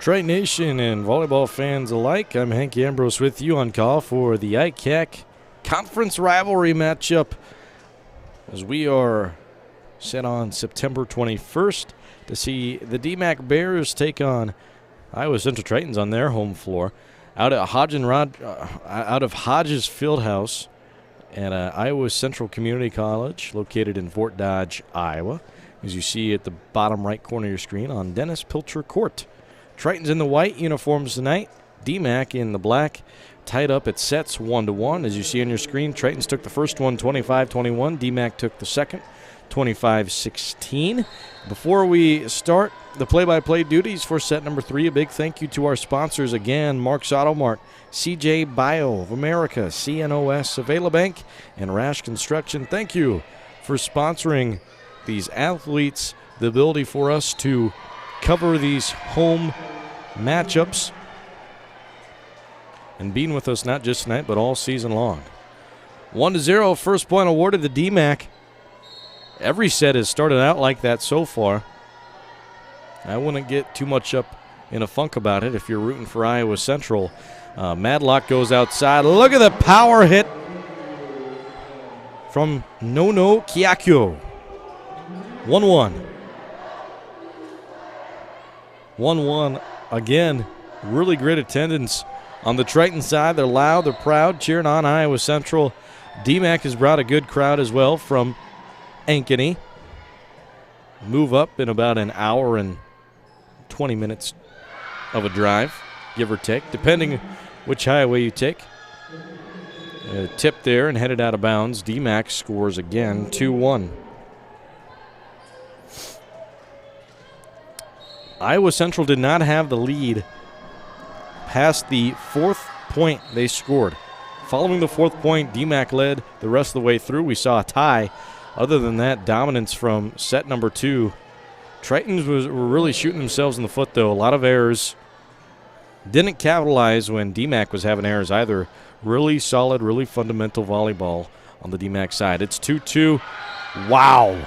Triton Nation and volleyball fans alike, I'm Hank Ambrose with you on call for the DMACC Conference Rivalry matchup as we are set on September 21st to see the DMACC Bears take on Iowa Central Tritons on their home floor out of Hodges Fieldhouse at Iowa Central Community College located in Fort Dodge, Iowa, as you see at the bottom right corner of your screen on Dennis Pilcher Court. Tritons in the white uniforms tonight, DMACC in the black, tied up at sets 1-1. As you see on your screen, Tritons took the first one 25-21. DMACC took the second 25-16. Before we start the play-by-play duties for set number 3, a big thank you to our sponsors again, Mark's Auto Mart, CJ Bio of America, CNOS, Availabank, and Rash Construction. Thank you for sponsoring these athletes, the ability for us to cover these home matchups and being with us not just tonight but all season long. 1-0, first point awarded to DMACC. Every set has started out like that so far. I wouldn't get too much up in a funk about it if you're rooting for Iowa Central. Madlock goes outside. Look at the power hit from Nono Kiakyo. 1-1. 1-1 again. Really great attendance on the Triton side. They're loud, they're proud, cheering on Iowa Central. DMACC has brought a good crowd as well from Ankeny. Move up in about an hour and 20 minutes of a drive, give or take, depending which highway you take. Tipped there and headed out of bounds. DMACC scores again, 2-1. Iowa Central did not have the lead past the 4th point they scored. Following the 4th point, DMACC led the rest of the way through. We saw a tie. Other than that, dominance from set number 2. Tritons were really shooting themselves in the foot, though. A lot of errors. Didn't capitalize when DMACC was having errors either. Really solid, really fundamental volleyball on the DMACC side. It's 2-2. Wow.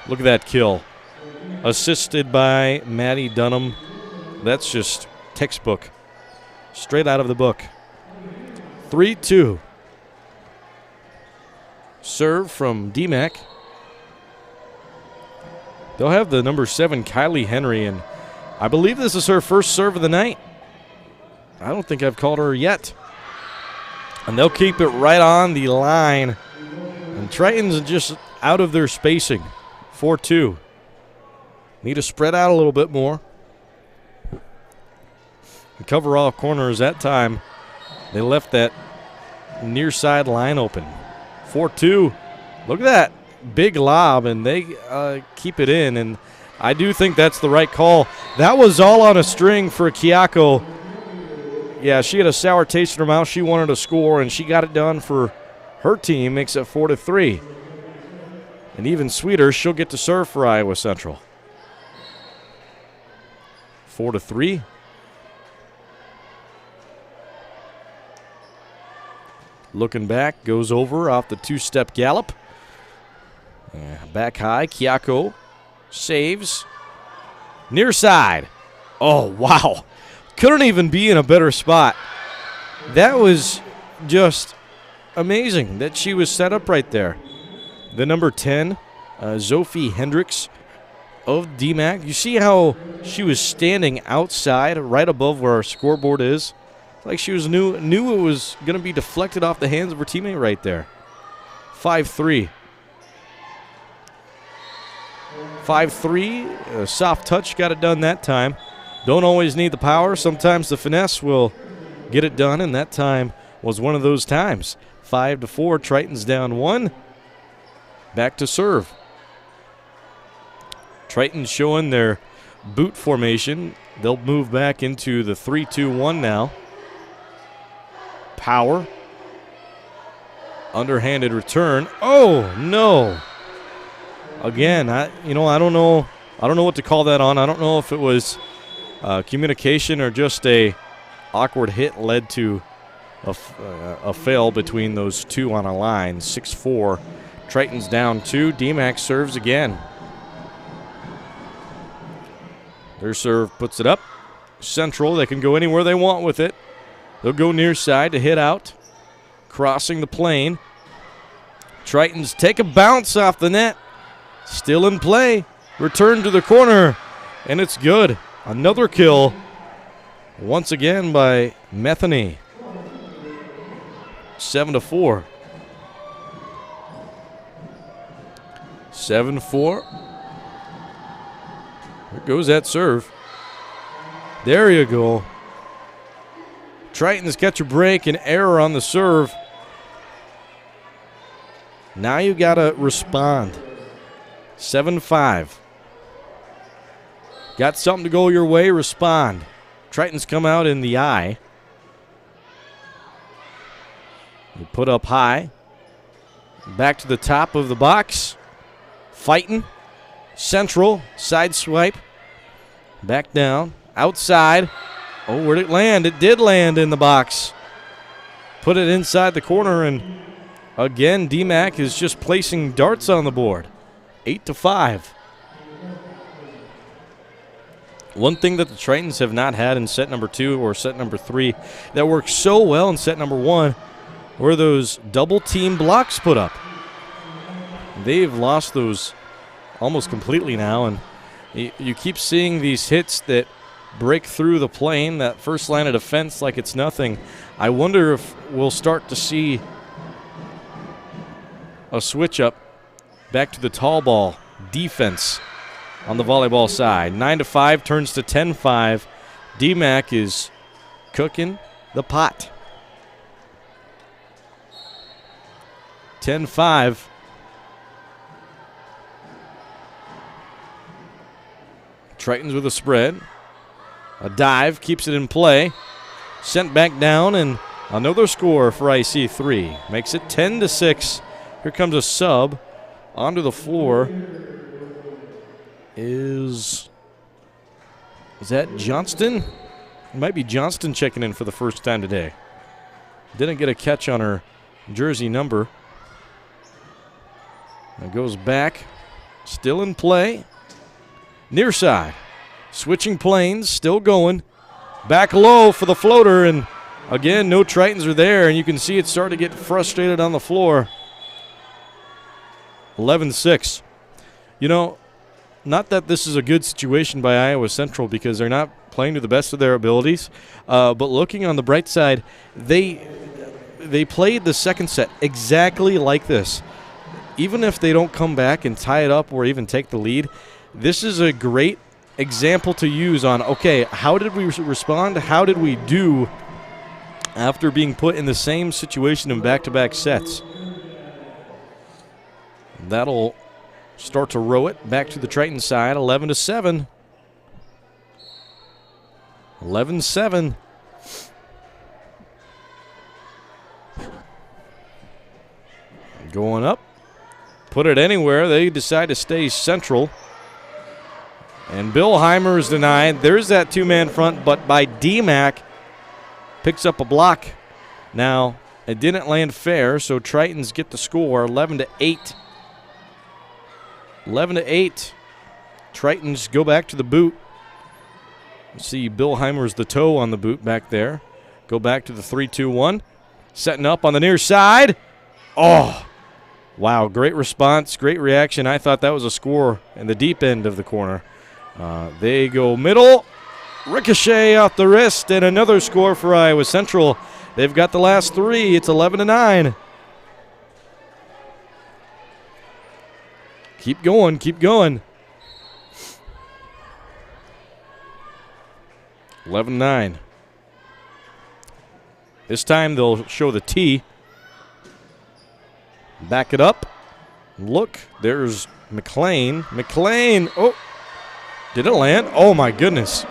Look at that kill. Assisted by Maddie Dunham. That's just textbook. Straight out of the book. 3-2. Serve from DMACC. They'll have the number 7, Kylie Henry, and I believe this is her first serve of the night. I don't think I've called her yet. And they'll keep it right on the line. And Tritons are just out of their spacing. 4-2. Need to spread out a little bit more. And cover all corners that time. They left that near side line open. 4-2. Look at that big lob, and they keep it in. And I do think that's the right call. That was all on a string for Kiyako. Yeah, she had a sour taste in her mouth. She wanted to score, and she got it done for her team. Makes it 4-3. And even sweeter, she'll get to serve for Iowa Central. 4-3. Looking back, goes over off the 2-step gallop. Back high, Kiyako saves. Near side. Oh, wow. Couldn't even be in a better spot. That was just amazing that she was set up right there. The number 10, Sophie Hendricks of DMACC. You see how she was standing outside right above where our scoreboard is? Like she was knew it was going to be deflected off the hands of her teammate right there. 5-3. 5-3. A soft touch got it done that time. Don't always need the power. Sometimes the finesse will get it done, and that time was one of those times. 5-4. Tritons down 1. Back to serve. Tritons showing their boot formation. They'll move back into the 3-2-1 now. Power. Underhanded return. Oh, no. Again, I don't know what to call that on. I don't know if it was communication or just a awkward hit led to a fail between those two on a line. 6-4. Tritons down 2. DMACC serves again. Their serve puts it up. Central, they can go anywhere they want with it. They'll go near side to hit out. Crossing the plane. Tritons take a bounce off the net. Still in play. Return to the corner. And it's good. Another kill. Once again by Metheny. 7-4. 7-4. There goes that serve. There you go. Tritons catch a break, an error on the serve. Now you got to respond. 7-5. Got something to go your way, respond. Tritons come out in the eye. You put up high. Back to the top of the box. Fighting. Central. Side swipe. Back down. Outside. Oh, where'd it land? It did land in the box. Put it inside the corner, and again, DMACC is just placing darts on the board. 8-5. One thing that the Tritons have not had in set number 2 or set number 3 that worked so well in set number 1 were those double team blocks put up. They've lost those almost completely now, and you keep seeing these hits that break through the plane, that first line of defense like it's nothing. I wonder if we'll start to see a switch up back to the tall ball defense on the volleyball side. 9-5 turns to 10-5. DMACC is cooking the pot. 10-5. Tritons with a spread. A dive keeps it in play. Sent back down, and another score for IC3. Makes it 10-6. Here comes a sub. Onto the floor is that Johnston? It might be Johnston checking in for the first time today. Didn't get a catch on her jersey number. It goes back. Still in play. Near side. Switching planes. Still going. Back low for the floater. And again, no Tritons are there. And you can see it starting to get frustrated on the floor. 11-6. You know, not that this is a good situation by Iowa Central because they're not playing to the best of their abilities. But looking on the bright side, they played the second set exactly like this. Even if they don't come back and tie it up or even take the lead, this is a great example to use on, okay, how did we respond? How did we do after being put in the same situation in back-to-back sets? That'll start to row it back to the Triton side, 11-7. 11-7. Going up. Put it anywhere. They decide to stay central. And Bill Heimer is denied. There's that two-man front, but by DMACC. Picks up a block. Now, it didn't land fair, so Tritons get the score, 11-8. 11-8. Tritons go back to the boot. You see Bill Heimer's the toe on the boot back there. Go back to the 3-2-1. Setting up on the near side. Oh, wow, great response, great reaction. I thought that was a score in the deep end of the corner. They go middle. Ricochet off the wrist, and another score for Iowa Central. They've got the last three. It's 11-9. Keep going, keep going. 11-9. This time they'll show the T. Back it up. Look, there's McLean. McLean, oh, did it land? Oh my goodness.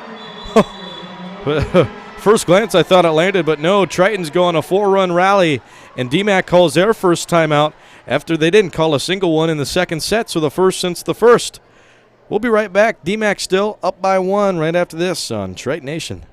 First glance I thought it landed, but no, Tritons go on a 4-run rally, and DMACC calls their first timeout after they didn't call a single one in the second set, so the first since the first. We'll be right back. DMACC still up by 1 right after this on Triton Nation.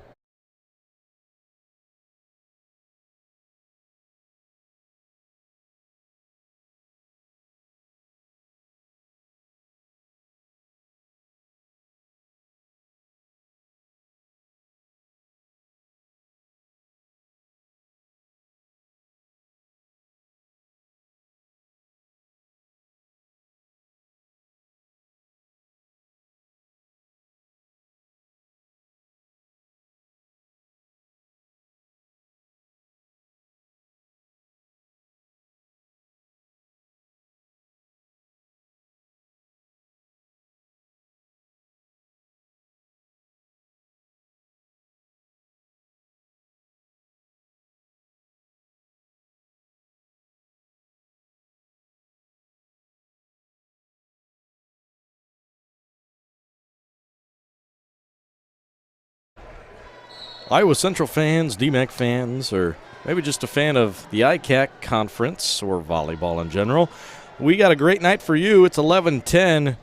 Iowa Central fans, DMACC fans, or maybe just a fan of the ICAC conference or volleyball in general, we got a great night for you. It's 11-10.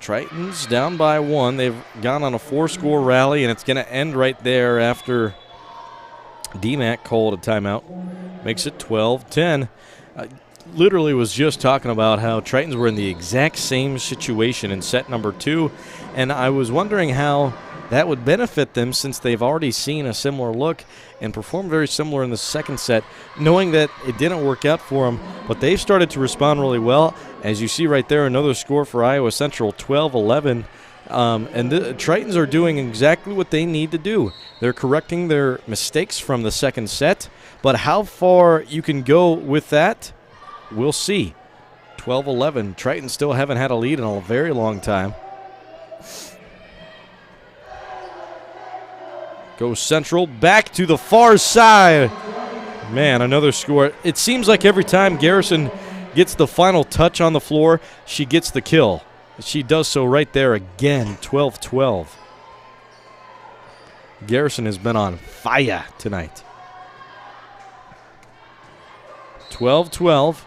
Tritons down by 1. They've gone on a 4-score rally, and it's going to end right there after DMACC called a timeout. Makes it 12-10. Literally was just talking about how Tritons were in the exact same situation in set number 2, and I was wondering how that would benefit them since they've already seen a similar look and performed very similar in the second set, knowing that it didn't work out for them. But they've started to respond really well. As you see right there, another score for Iowa Central, 12-11. And the Tritons are doing exactly what they need to do. They're correcting their mistakes from the second set. But how far you can go with that, we'll see. 12-11. Tritons still haven't had a lead in a very long time. Goes Central back to the far side. Man, another score. It seems like every time Garrison gets the final touch on the floor, she gets the kill. She does so right there again, 12-12. Garrison has been on fire tonight. 12-12.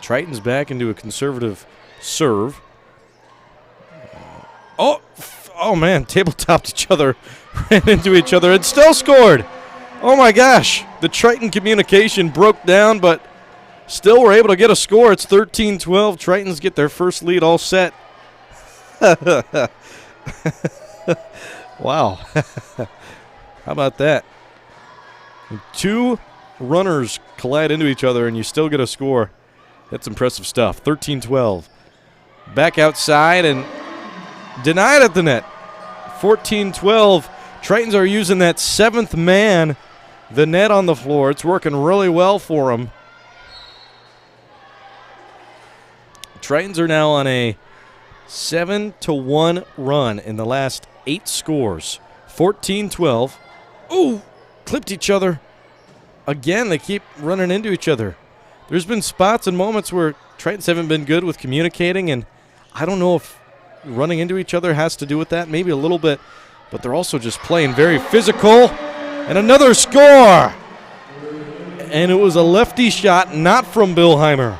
Tritons back into a conservative serve. Oh man, tabletopped each other, ran into each other, and still scored. Oh my gosh, the Triton communication broke down, but still were able to get a score. It's 13-12. Tritons get their first lead all set. Wow. How about that? Two runners collide into each other, and you still get a score. That's impressive stuff. 13-12. Back outside and denied at the net. 14-12. Tritons are using that seventh man, the net on the floor. It's working really well for them. Tritons are now on a 7-1 run in the last 8 scores. 14-12. Ooh, clipped each other. Again, they keep running into each other. There's been spots and moments where Tritons haven't been good with communicating, and I don't know if running into each other has to do with that, maybe a little bit, but they're also just playing very physical. And another score! And it was a lefty shot, not from Billheimer.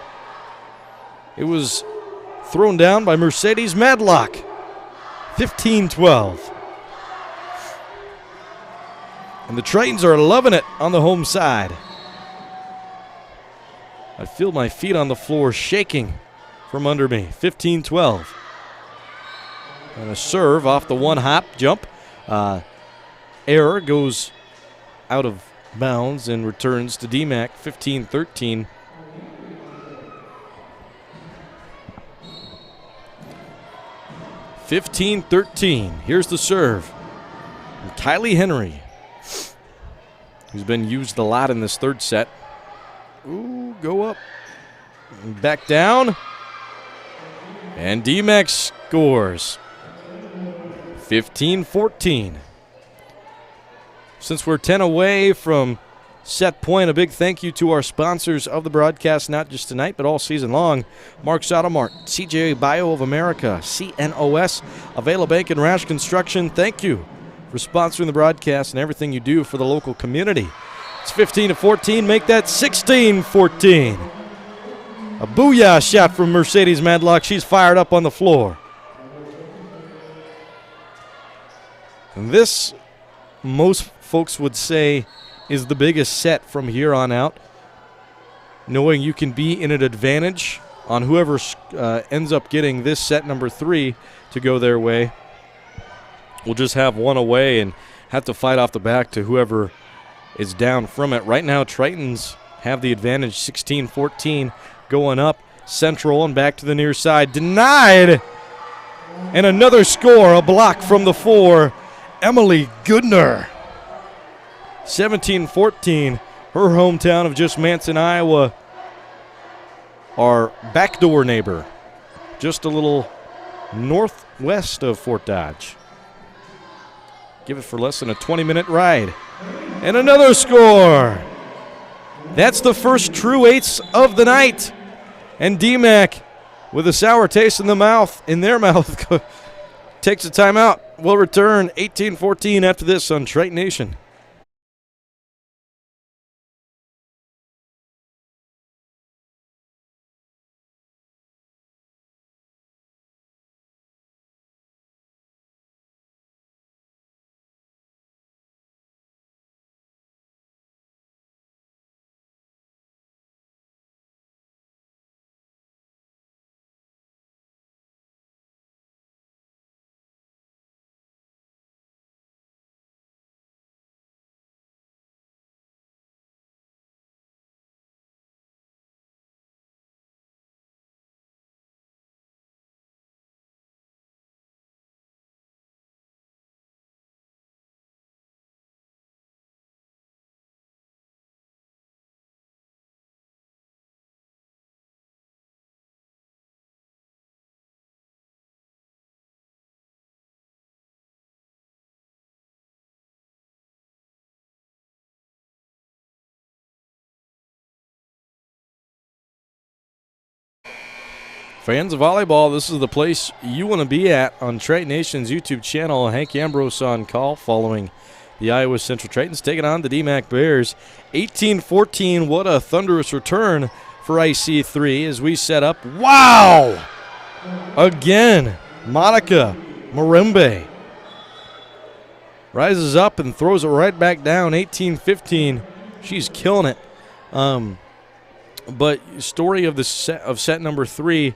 It was thrown down by Mercedes Madlock. 15-12. And the Tritons are loving it on the home side. I feel my feet on the floor shaking from under me. 15-12. And a serve off the one-hop jump. Error goes out of bounds and returns to DMACC. 15-13. Here's the serve from Kylie Henry, who's been used a lot in this third set. Ooh, go up. Back down. And DMACC scores. 15-14. Since we're 10 away from set point, a big thank you to our sponsors of the broadcast, not just tonight, but all season long. Mark's Auto Mart, CJ Bio of America, CNOS, Avela Bank and Rash Construction. Thank you for sponsoring the broadcast and everything you do for the local community. It's 15-14. Make that 16-14. A booyah shot from Mercedes Madlock. She's fired up on the floor. And this, most folks would say, is the biggest set from here on out. Knowing you can be in an advantage on whoever ends up getting this set number 3 to go their way. We'll just have one away and have to fight off the back to whoever is down from it. Right now, Tritons have the advantage, 16-14, going up central and back to the near side. Denied! And another score, a block from the 4, Emily Goodner. 17-14, her hometown of just Manson, Iowa, our backdoor neighbor, just a little northwest of Fort Dodge. Give it for less than a 20-minute ride. And another score. That's the first true eights of the night. And DMACC, with a sour taste in their mouth, takes a timeout. We'll return 18-14 after this on Triton Nation. Fans of volleyball, this is the place you want to be at on Triton Nation's YouTube channel. Hank Ambrose on call following the Iowa Central Tritons taking on the DMACC Bears. 18-14, what a thunderous return for IC3 as we set up. Wow! Again, Monica Marimbe rises up and throws it right back down, 18-15. She's killing it. But story of set number 3,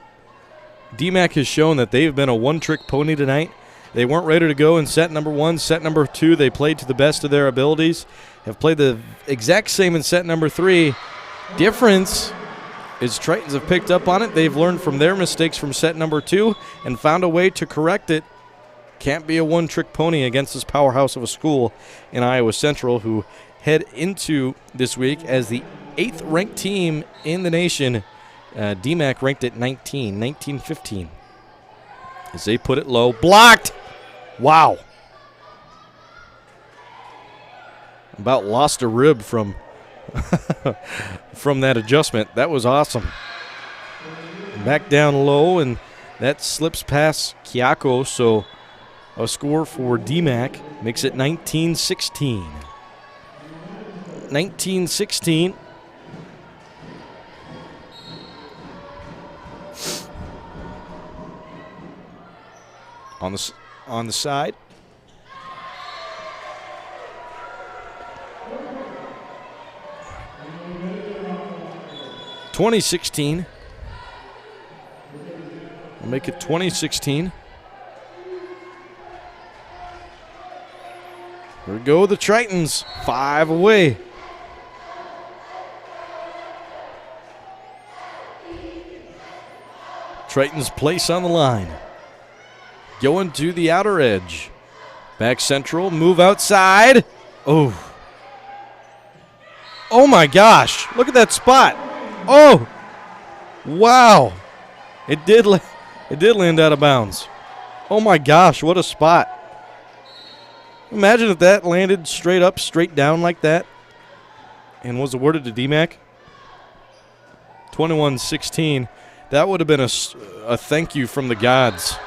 DMACC has shown that they've been a one-trick pony tonight. They weren't ready to go in set number 1. Set number 2, they played to the best of their abilities. Have played the exact same in set number 3. Difference is Tritons have picked up on it. They've learned from their mistakes from set number 2 and found a way to correct it. Can't be a one-trick pony against this powerhouse of a school in Iowa Central, who head into this week as the 8th ranked team in the nation. DMACC ranked at 19-15. As they put it low. Blocked! Wow. About lost a rib from from that adjustment. That was awesome. Back down low, and that slips past Kiako, so a score for DMACC makes it 19-16. 19-16. On the side. (2016). We'll make it 2016. Here we go, the Tritons, 5 away. Tritons place on the line. Going to the outer edge. Back central, move outside. Oh. Oh my gosh, look at that spot. Oh, wow. It did land out of bounds. Oh my gosh, what a spot. Imagine if that landed straight up, straight down like that and was awarded to DMACC. 21-16. That would have been a thank you from the gods.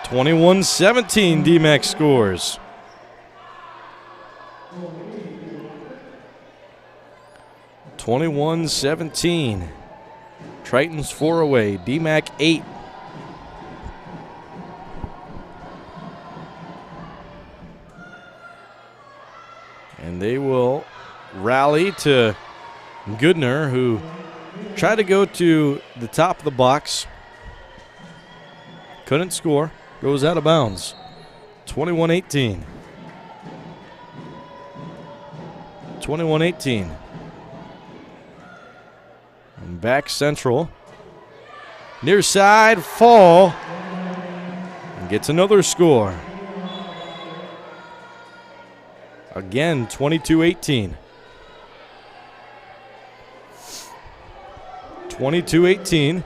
21-17 DMACC scores. (21-17). Tritons 4 away. DMACC 8. And they will rally to Goodner, who tried to go to the top of the box. Couldn't score. Goes out of bounds. 21-18. 21-18. And back central. Near side, fall. And gets another score. Again, 22-18. 22-18.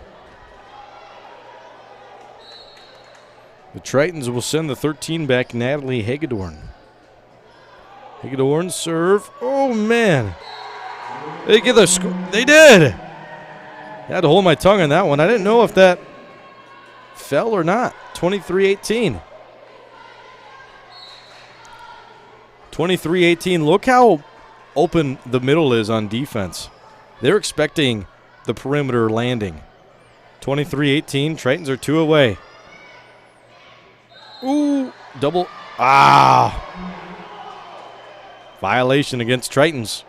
The Tritons will send the 13 back, Natalie Hagedorn. Hagedorn serve. Oh, man. They get the score. They did. I had to hold my tongue on that one. I didn't know if that fell or not. 23-18. 23-18. Look how open the middle is on defense. They're expecting the perimeter landing. 23-18. Tritons are 2 away. Ooh, double. Ah. Violation against Tritons.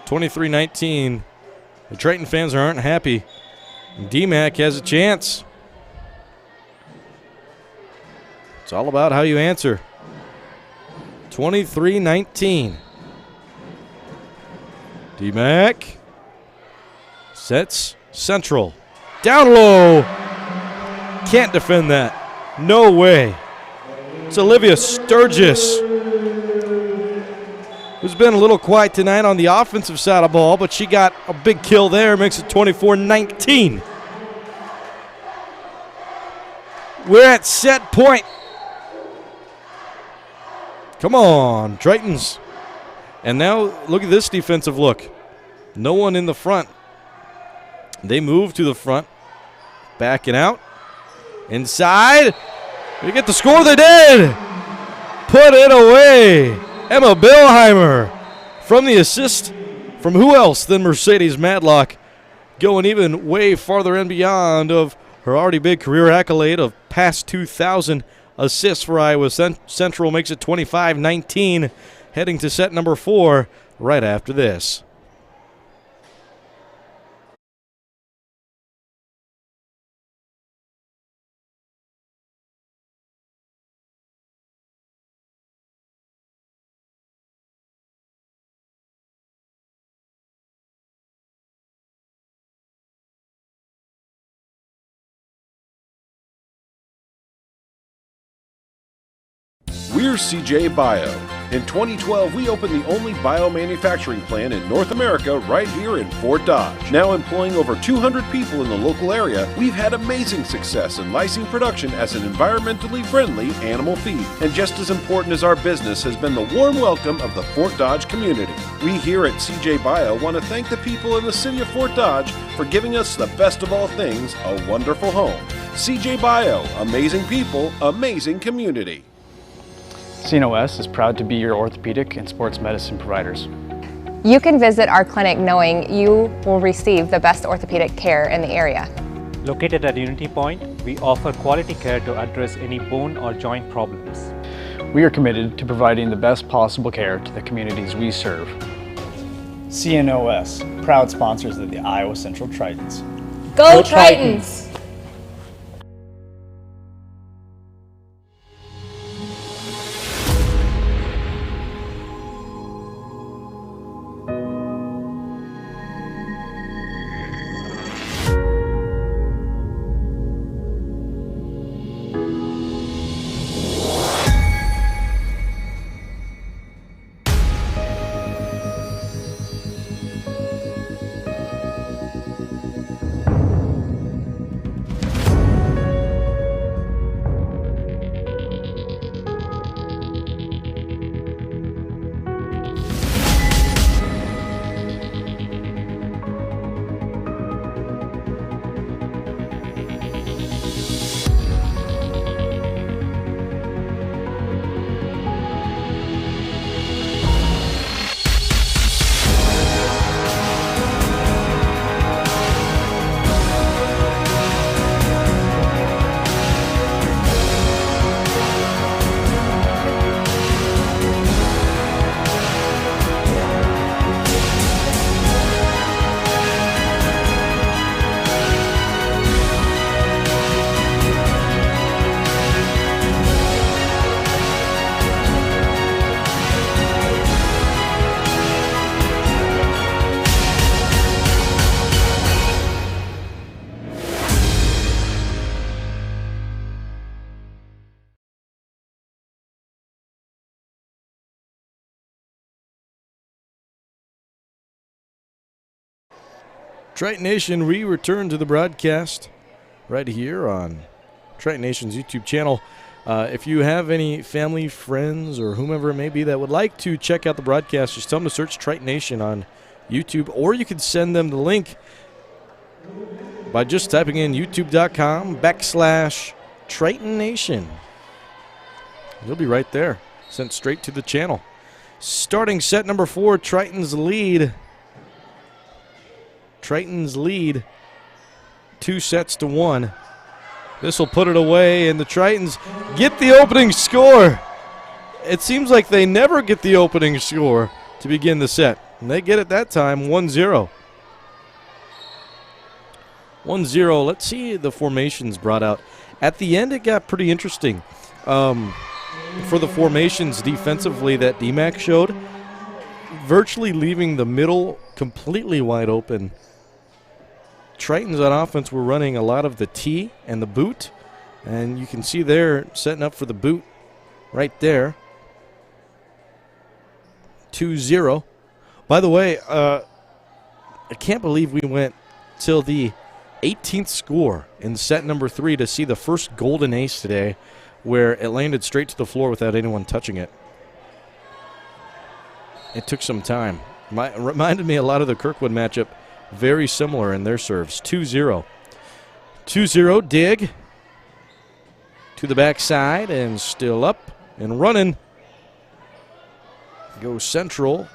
23-19. The Triton fans aren't happy. DMACC has a chance. It's all about how you answer. 23-19. DMACC sets central. Down low. Can't defend that. No way. It's Olivia Sturgis, who's been a little quiet tonight on the offensive side of the ball, but she got a big kill there, makes it 24-19. We're at set point. Come on, Tritons. And now look at this defensive look. No one in the front. They move to the front, backing out. Inside. They get the score. They did. Put it away. Emma Billheimer from the assist from who else than Mercedes Matlock, going even way farther and beyond of her already big career accolade of past 2,000 assists for Iowa Central. Makes it 25-19, heading to set number 4 right after this. We're CJ Bio. In 2012, we opened the only biomanufacturing plant in North America right here in Fort Dodge. Now employing over 200 people in the local area, we've had amazing success in lysine production as an environmentally friendly animal feed. And just as important as our business has been the warm welcome of the Fort Dodge community. We here at CJ Bio want to thank the people in the city of Fort Dodge for giving us the best of all things, a wonderful home. CJ Bio, amazing people, amazing community. CNOS is proud to be your orthopedic and sports medicine providers. You can visit our clinic knowing you will receive the best orthopedic care in the area. Located at Unity Point, we offer quality care to address any bone or joint problems. We are committed to providing the best possible care to the communities we serve. CNOS, proud sponsors of the Iowa Central Tritons. Go Tritons! Triton Nation, we return to the broadcast right here on Triton Nation's YouTube channel. If you have any family, friends, or whomever it may be that would like to check out the broadcast, just tell them to search Triton Nation on YouTube, or you can send them the link by just typing in youtube.com/Triton Nation. You'll be right there, sent straight to the channel. Starting set number 4, Tritons lead. Tritons lead 2-1. This will put it away, and the Tritons get the opening score. It seems like they never get the opening score to begin the set. And they get it that time, 1-0. 1-0. Let's see the formations brought out. At the end, it got pretty interesting. For the formations defensively that DMACC showed, virtually leaving the middle completely wide open. Tritons on offense were running a lot of the tee and the boot, and you can see they're setting up for the boot right there. 2-0. By the way, I can't believe we went till the 18th score in set number 3 to see the first golden ace today, where it landed straight to the floor without anyone touching it. It took some time. Reminded me a lot of the Kirkwood matchup very similar in their serves. 2-0. 2-0, dig to the backside and still up and running. Goes Central,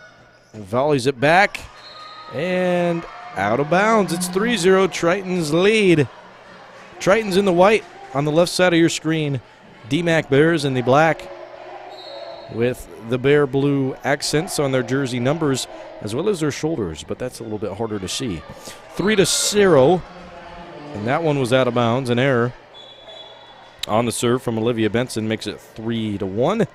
volleys it back, and out of bounds. It's 3-0, Tritons lead. Tritons in the white on the left side of your screen. DMACC Bears in the black with the bear blue accents on their jersey numbers as well as their shoulders, but that's a little bit harder to see. 3-0, and that one was out of bounds, an error on the serve from Olivia Benson makes it 3-1.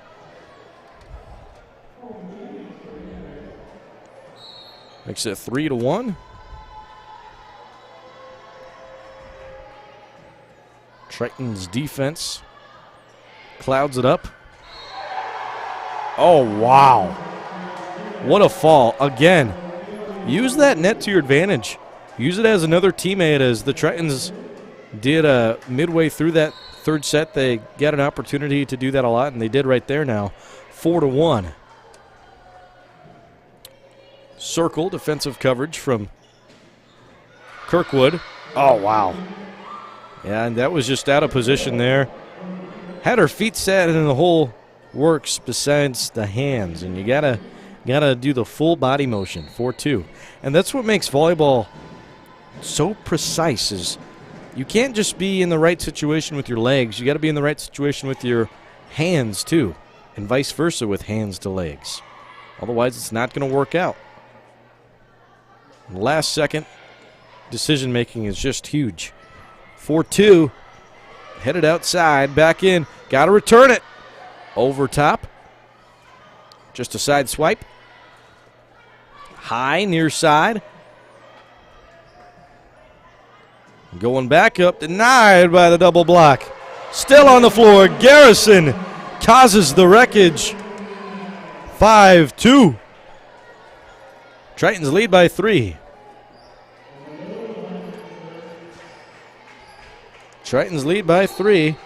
Makes it 3-1. Tritons defense clouds it up. Oh, wow. What a fall. Again, use that net to your advantage. Use it as another teammate, as the Tritons did midway through that third set. They got an opportunity to do that a lot, and they did right there now. 4-1. Circle defensive coverage from Kirkwood. Oh, wow. Yeah, and that was just out of position there. Had her feet set and the whole works besides the hands, and you gotta do the full body motion. 4-2. And that's what makes volleyball so precise, is you can't just be in the right situation with your legs. You got to be in the right situation with your hands too, and vice versa with hands to legs. Otherwise, it's not going to work out. Last second decision making is just huge. 4-2. Headed outside, back in. Got to return it. Over top. Just a side swipe. High, near side. Going back up, denied by the double block. Still on the floor. Garrison causes the wreckage. 5-2. Tritons lead by 3. Tritons lead by 3.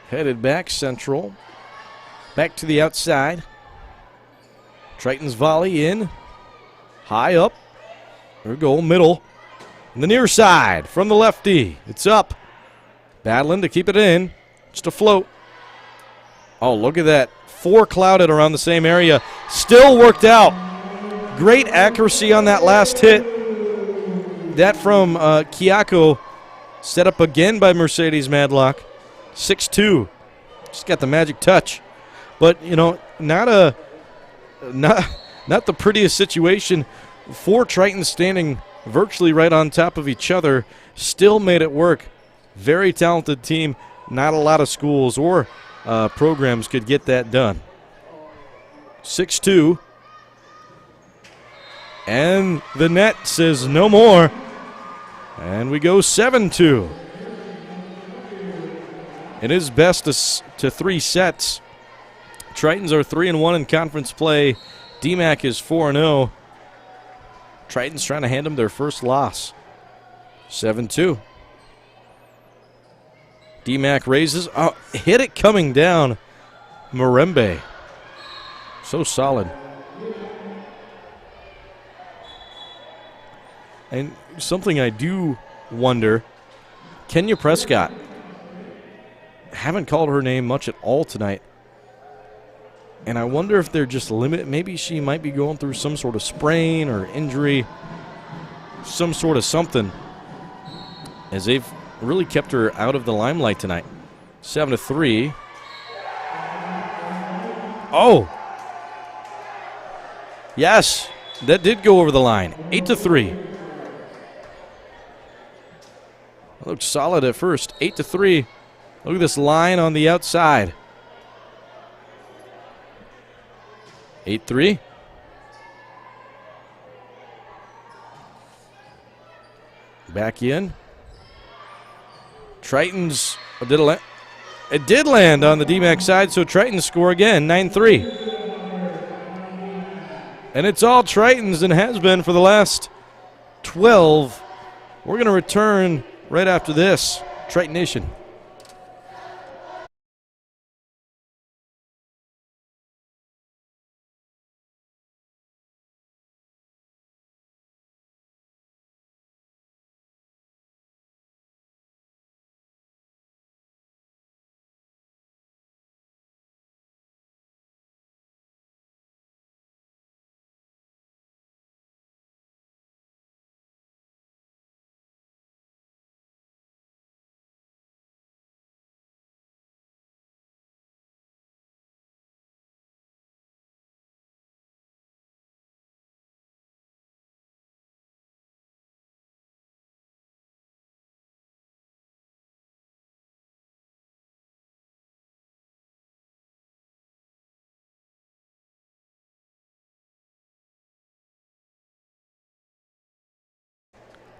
Headed back Central. Back to the outside. Tritons volley in. High up. There we go, middle. And the near side from the lefty. It's up. Battling to keep it in. Just a float. Oh, look at that. 4 clouded around the same area. Still worked out. Great accuracy on that last hit. That from Kiyako. Set up again by Mercedes Madlock. 6-2. Just got the magic touch. But, you know, not the prettiest situation. 4 Tritons standing virtually right on top of each other. Still made it work. Very talented team. Not a lot of schools or programs could get that done. 6-2. And the net says no more. And we go 7-2. It is best to 3 sets. Tritons are 3-1 in conference play. DMACC is 4-0. Tritons trying to hand them their first loss. 7-2. DMACC raises. Oh, hit it coming down. Marembe. So solid. And something I do wonder, Kenya Prescott. Haven't called her name much at all tonight. And I wonder if they're just limited. Maybe she might be going through some sort of sprain or injury. Some sort of something. As they've really kept her out of the limelight tonight. 7-3. Oh! Yes, that did go over the line. 8-3. Looked solid at first. 8-3. Look at this line on the outside. 8-3. Back in. Tritons, it did land on the DMACC side, so Tritons score again, 9-3. And it's all Tritons and has been for the last 12. We're going to return right after this. Triton Nation.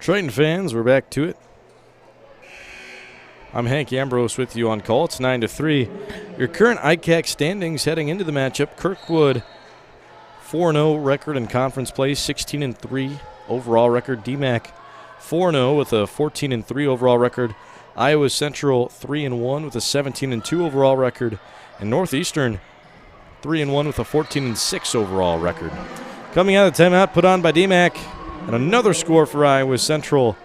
Triton fans, we're back to it. I'm Hank Ambrose with you on call. It's 9-3. Your current ICAC standings heading into the matchup: Kirkwood 4-0 record in conference play, 16-3 overall record. DMACC 4-0 with a 14-3 overall record. Iowa Central 3-1 with a 17-2 overall record, and Northeastern 3-1 with a 14-6 overall record. Coming out of the timeout put on by DMACC, and another score for Iowa Central,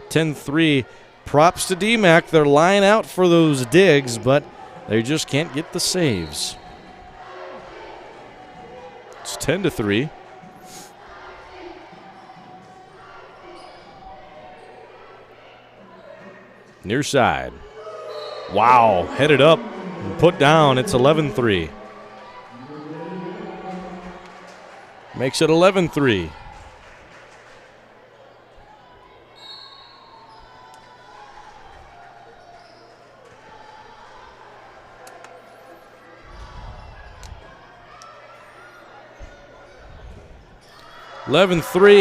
10-3. Props to DMACC. They're lying out for those digs, but they just can't get the saves. It's 10-3. Near side. Wow, headed up and put down. It's 11-3. Makes it 11-3.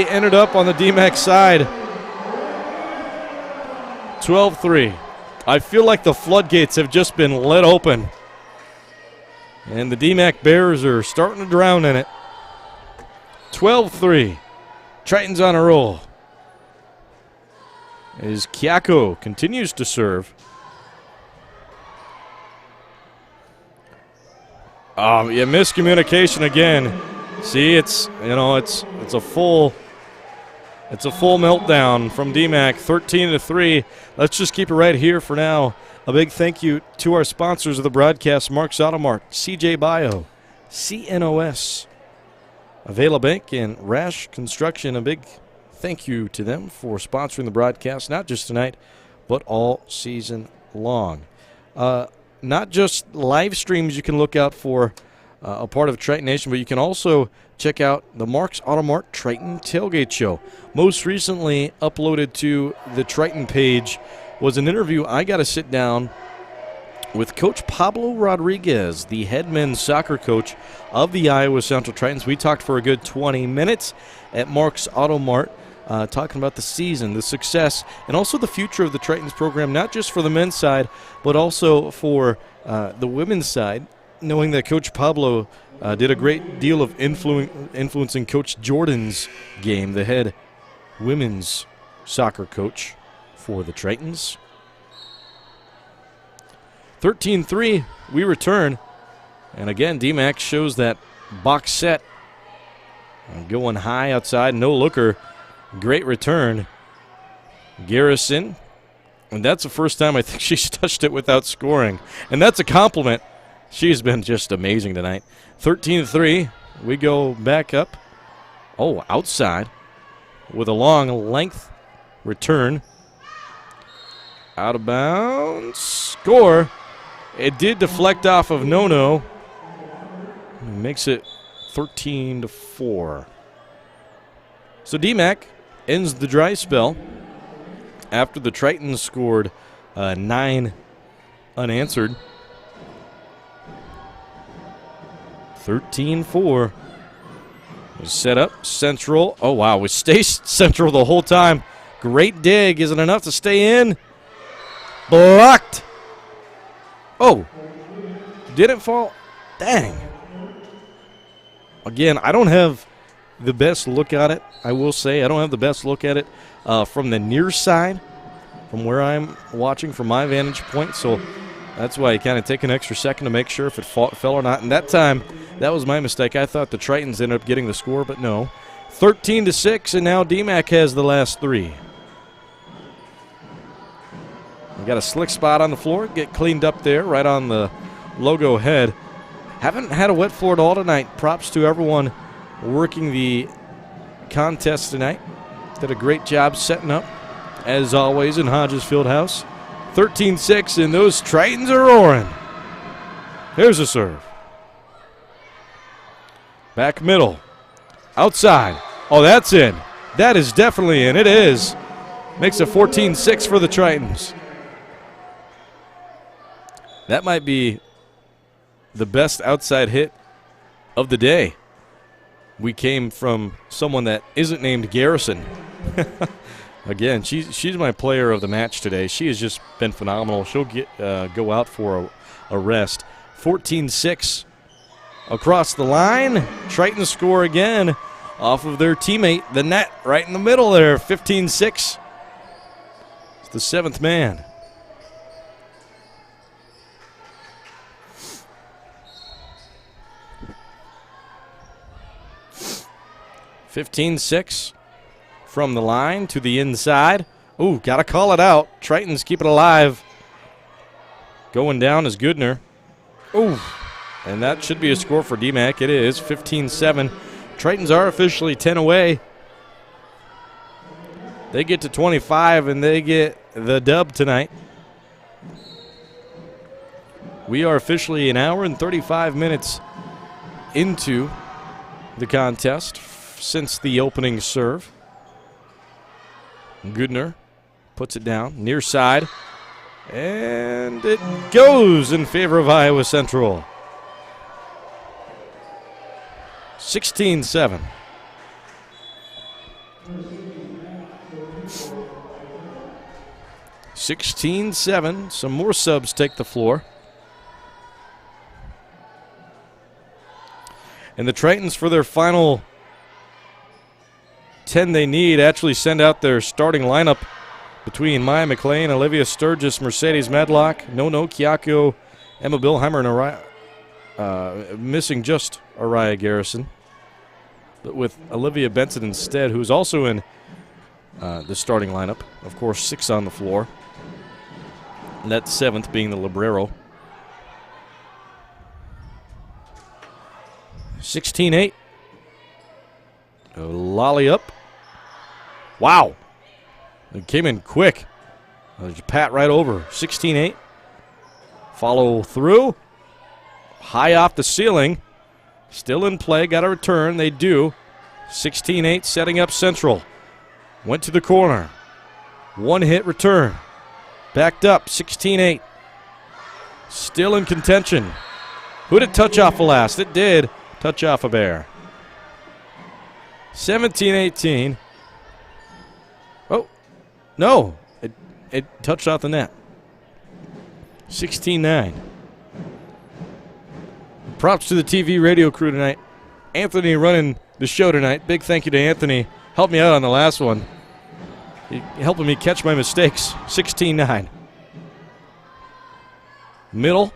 Ended up on the DMACC side. 12-3. I feel like the floodgates have just been let open, and the DMACC Bears are starting to drown in it. 12-3. Tritons on a roll. As Kiako continues to serve. Yeah, miscommunication again. See, it's a full meltdown from DMACC, 13-3. Let's just keep it right here for now. A big thank you to our sponsors of the broadcast: Mark's Auto Mart, CJ Bio, CNOS, Avela Bank, and Rash Construction. A big thank you to them for sponsoring the broadcast, not just tonight, but all season long. Not just live streams you can look out for, a part of Triton Nation, but you can also check out the Mark's Auto Mart Triton Tailgate Show. Most recently uploaded to the Triton page was an interview I got to sit down with Coach Pablo Rodriguez, the head men's soccer coach of the Iowa Central Tritons. We talked for a good 20 minutes at Mark's Auto Mart, talking about the season, the success, and also the future of the Tritons program, not just for the men's side, but also for the women's side, knowing that Coach Pablo did a great deal of influencing Coach Jordan's game, the head women's soccer coach for the Tritons. 13-3, we return. And again, DMACC shows that box set. Going high outside, no looker. Great return. Garrison. And that's the first time I think she's touched it without scoring. And that's a compliment. She's been just amazing tonight. 13-3. We go back up. Oh, outside with a long length return. Out of bounds. Score. It did deflect off of No-No. Makes it 13-4. So DMACC ends the dry spell after the Tritons scored 9 unanswered. 13-4. Set up Central. Oh, wow. We stay Central the whole time. Great dig. Isn't enough to stay in. Blocked. Oh. Didn't fall. Dang. Again, I don't have the best look at it. I will say I don't have the best look at it from the near side, from where I'm watching from my vantage point. So that's why I kind of take an extra second to make sure if it fell or not. And that time, that was my mistake. I thought the Tritons ended up getting the score, but no. 13-6, and now DMACC has the last 3. We got a slick spot on the floor. Get cleaned up there, right on the logo head. Haven't had a wet floor at all tonight. Props to everyone working the contest tonight. Did a great job setting up, as always, in Hodges Fieldhouse. 13-6, and those Tritons are roaring. Here's a serve. Back middle. Outside. Oh, that's in. That is definitely in. It is. Makes it 14-6 for the Tritons. That might be the best outside hit of the day. We came from someone that isn't named Garrison. Again, she's my player of the match today. She has just been phenomenal. She'll go out for a rest. 14-6 across the line. Tritons score again off of their teammate, the net, right in the middle there. 15-6. It's the 7th man. (15-6) from the line to the inside. Ooh, got to call it out. Tritons keep it alive. Going down is Goodner. Ooh, and that should be a score for DMACC. It is 15-7. Tritons are officially 10 away. They get to 25, and they get the dub tonight. We are officially an hour and 35 minutes into the contest since the opening serve. Goodner puts it down, near side, and it goes in favor of Iowa Central. 16-7. Some more subs take the floor. And the Tritons, for their final 10 they need, actually send out their starting lineup between Maya McLean, Olivia Sturgis, Mercedes Medlock, Nono Kiako, Emma Billheimer, and Araya, missing just Araya Garrison. But with Olivia Benson instead, who's also in the starting lineup. Of course, 6 on the floor. And that 7th being the Librero. 16-8. A lolly up. Wow. It came in quick. Pat right over. 16-8. Follow through. High off the ceiling. Still in play. Got a return. They do. 16-8 setting up Central. Went to the corner. One hit return. Backed up. 16-8. Still in contention. Who did touch off the last? It did. Touch off a bear. 17-18. Oh, no. It touched off the net. 16-9. Props to the TV radio crew tonight. Anthony running the show tonight. Big thank you to Anthony. Helped me out on the last one. He helping me catch my mistakes. 16-9. Middle.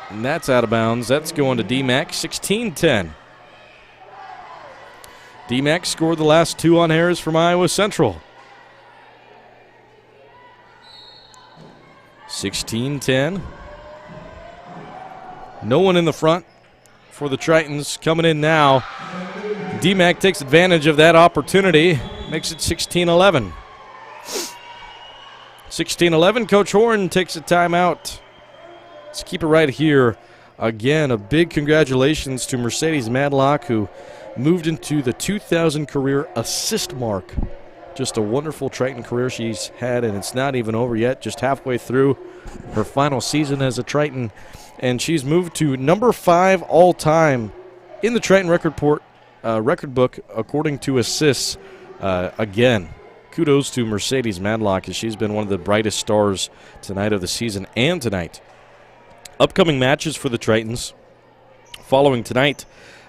And that's out of bounds. That's going to DMACC. 16-10. DMACC scored the last 2 on errors from Iowa Central. 16-10. No one in the front for the Tritons. Coming in now. DMACC takes advantage of that opportunity. Makes it 16-11. 16-11. Coach Horn takes a timeout. Let's keep it right here. Again, a big congratulations to Mercedes Madlock, who moved into the 2,000 career assist mark. Just a wonderful Triton career she's had, and it's not even over yet. Just halfway through her final season as a Triton, and she's moved to number 5 all-time in the Triton record book, according to assists. Again, kudos to Mercedes Madlock, as she's been one of the brightest stars tonight of the season and tonight. Upcoming matches for the Tritons. Following tonight,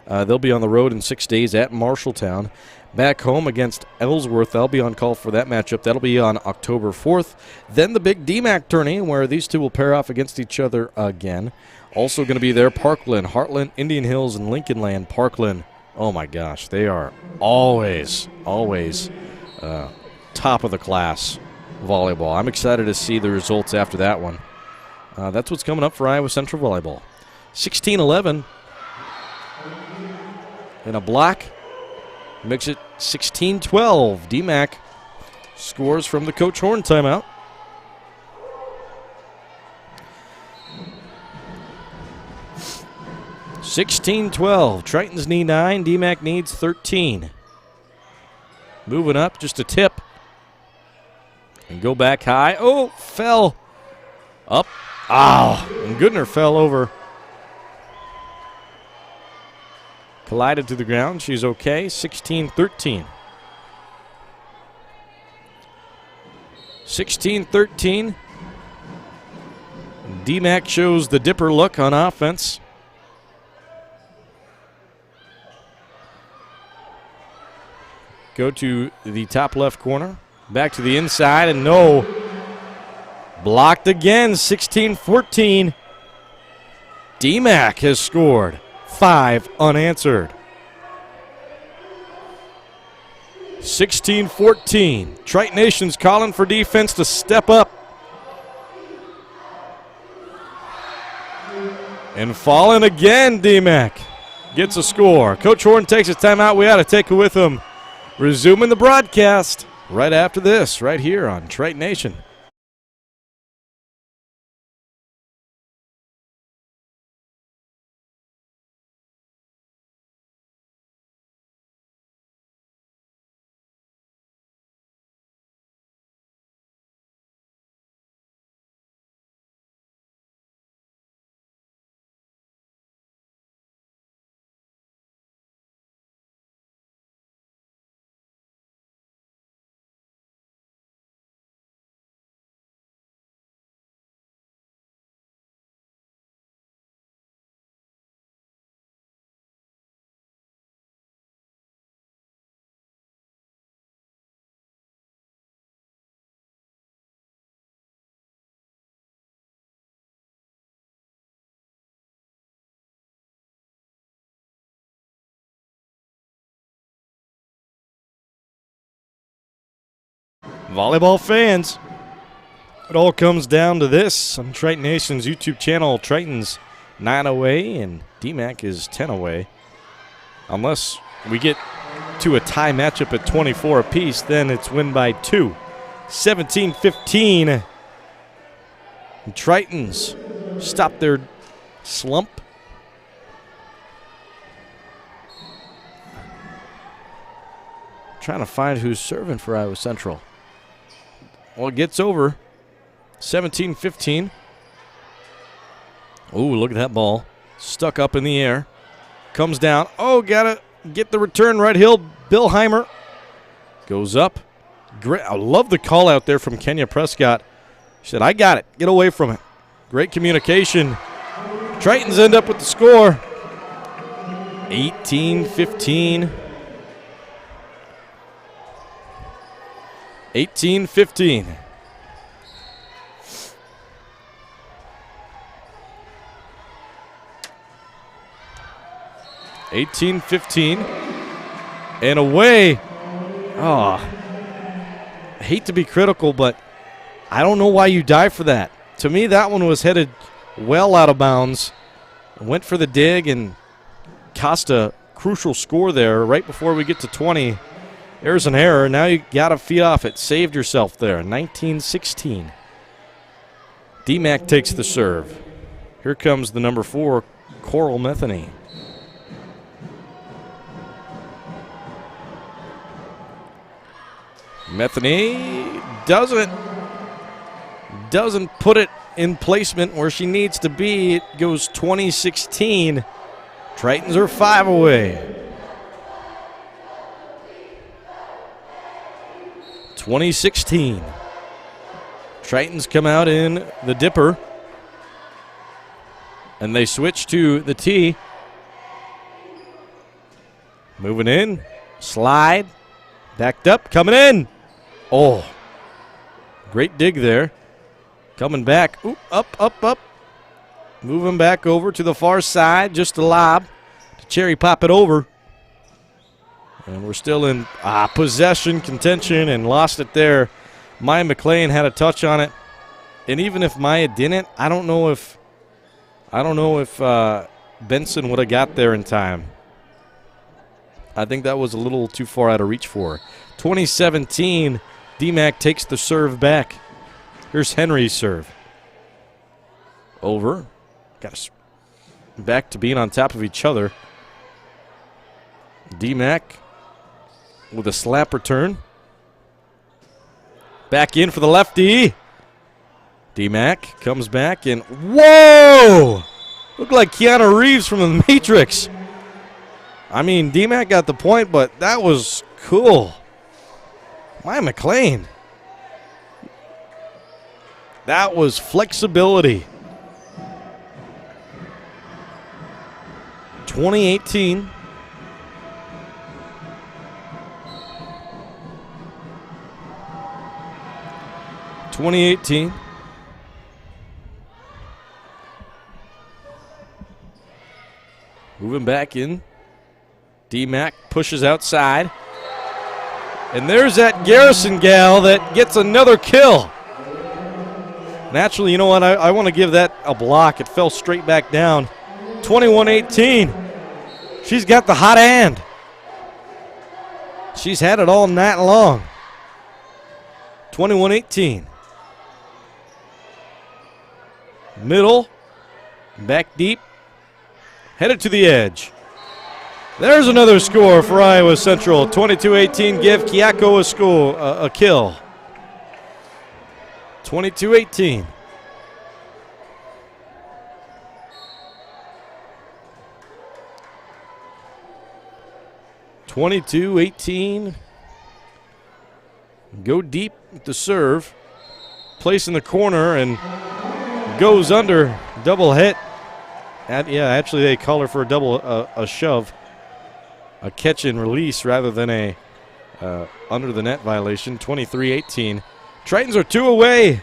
they'll be on the road in 6 days at Marshalltown. Back home against Ellsworth. They'll be on call for that matchup. That'll be on October 4th. Then the big DMACC tourney, where these two will pair off against each other again. Also going to be there, Parkland, Heartland, Indian Hills, and Lincolnland. Parkland, oh my gosh, they are always top of the class volleyball. I'm excited to see the results after that one. That's what's coming up for Iowa Central Volleyball. 16-11. And a block makes it 16-12. DMACC scores from the Coach Horn timeout. Tritons need 9. DMACC needs 13. Moving up, just a tip. And go back high. Oh, fell. Up. Oh, and Goodner fell over. Collided to the ground. She's okay. 16-13. 16-13. DMACC shows the dipper look on offense. Go to the top left corner. Back to the inside, and no. Blocked again, 16-14. DMACC has scored 5 unanswered. 16-14. Triton Nation's calling for defense to step up. And falling again, DMACC gets a score. Coach Horn takes his timeout. We ought to take it with him. Resuming the broadcast right after this, right here on Triton Nation. Volleyball fans, it all comes down to this on Triton Nation's YouTube channel. Triton's 9 away and DMACC is 10 away. Unless we get to a tie matchup at 24 apiece, then it's win by 2. 17-15. Tritons stop their slump. Trying to find who's serving for Iowa Central. Well, it gets over. 17-15. Oh, look at that ball. Stuck up in the air. Comes down. Oh, got to get the return. Right heel. Billheimer goes up. Great. I love the call out there from Kenya Prescott. She said, I got it. Get away from it. Great communication. Tritons end up with the score. 18-15. 18-15. And away. Oh, I hate to be critical, but I don't know why you dive for that. To me, that one was headed well out of bounds. Went for the dig and cost a crucial score there right before we get to 20. There's an error. Now you got to feed off it. Saved yourself there. 19-16. DMACC takes the serve. Here comes the number 4, Coral Metheny. Metheny doesn't put it in placement where she needs to be. It goes 20-16. Tritons are 5 away. 2016. Tritons come out in the dipper. And they switch to the tee. Moving in. Slide. Backed up. Coming in. Oh. Great dig there. Coming back. Ooh, up, up, up. Moving back over to the far side. Just a lob to cherry pop it over. And we're still in possession, contention, and lost it there. Maya McLean had a touch on it. And even if Maya didn't, I don't know if Benson would have got there in time. I think that was a little too far out of reach for her. 2017, DMACC takes the serve back. Here's Henry's serve. Over. Got us back to being on top of each other. DMACC with a slap return. Back in for the lefty. DMACC comes back and whoa! Looked like Keanu Reeves from the Matrix. I mean, DMACC got the point, but that was cool. Maya McLean. That was flexibility. 2018. Moving back in. DMACC pushes outside. And there's that Garrison gal that gets another kill. Naturally, you know what? I want to give that a block. It fell straight back down. 21-18. She's got the hot hand. She's had it all night long. 21-18. Middle. Back deep. Headed to the edge. There's another score for Iowa Central. 22-18. Give Kiyako a kill. 22-18. Go deep with the serve. Place in the corner and goes under. Double hit. Actually they call her for a double a shove. A catch and release rather than a under the net violation. 23-18. Tritons are 2 away.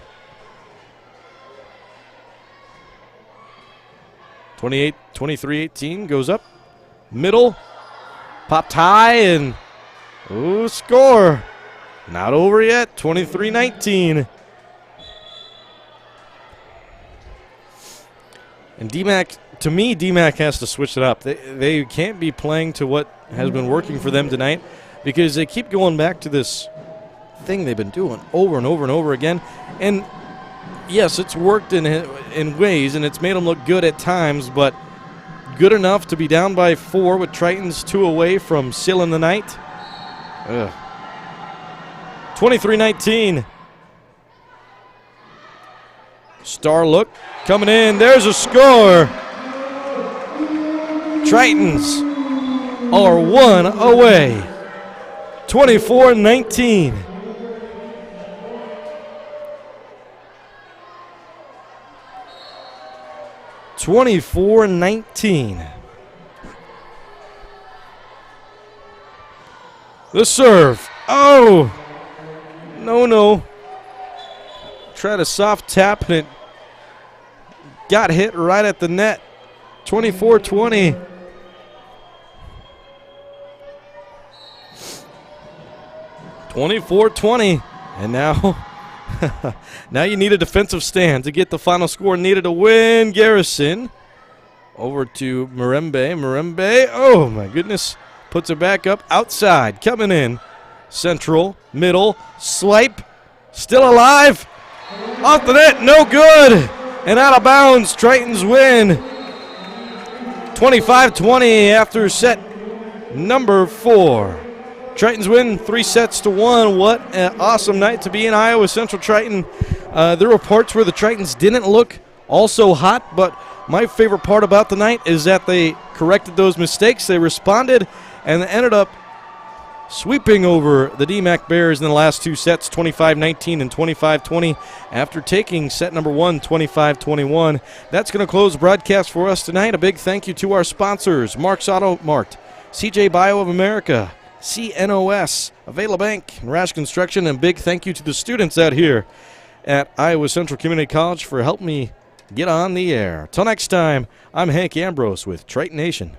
23-18 goes up. Middle. Popped high and score. Not over yet. 23-19. And DMACC, to me, DMACC has to switch it up. They can't be playing to what has been working for them tonight because they keep going back to this thing they've been doing over and over and over again. And yes, it's worked in ways, and it's made them look good at times, but good enough to be down by 4 with Tritons 2 away from sealing the night. 23-19. Star look coming in. There's a score. Tritons are 1 away. 24-19. The serve. Oh! No. Tried a soft tap and it got hit right at the net. 24-20. And now you need a defensive stand to get the final score needed to win. Garrison over to Mirembe. Oh my goodness. Puts it back up outside. Coming in. Central. Middle. Swipe. Still alive. Off the net. No good. And out of bounds. Tritons win. 25-20 after set number 4. Tritons win 3-1. What an awesome night to be in Iowa Central Triton. There were parts where the Tritons didn't look also hot, but my favorite part about the night is that they corrected those mistakes. They responded and ended up sweeping over the DMACC Bears in the last 2 sets, 25-19 and 25-20, after taking set number 1, 25-21. That's going to close the broadcast for us tonight. A big thank you to our sponsors, Mark's Auto Mart, CJ Bio of America, CNOS, Avela Bank, and Rash Construction, and big thank you to the students out here at Iowa Central Community College for helping me get on the air. Till next time, I'm Hank Ambrose with Triton Nation.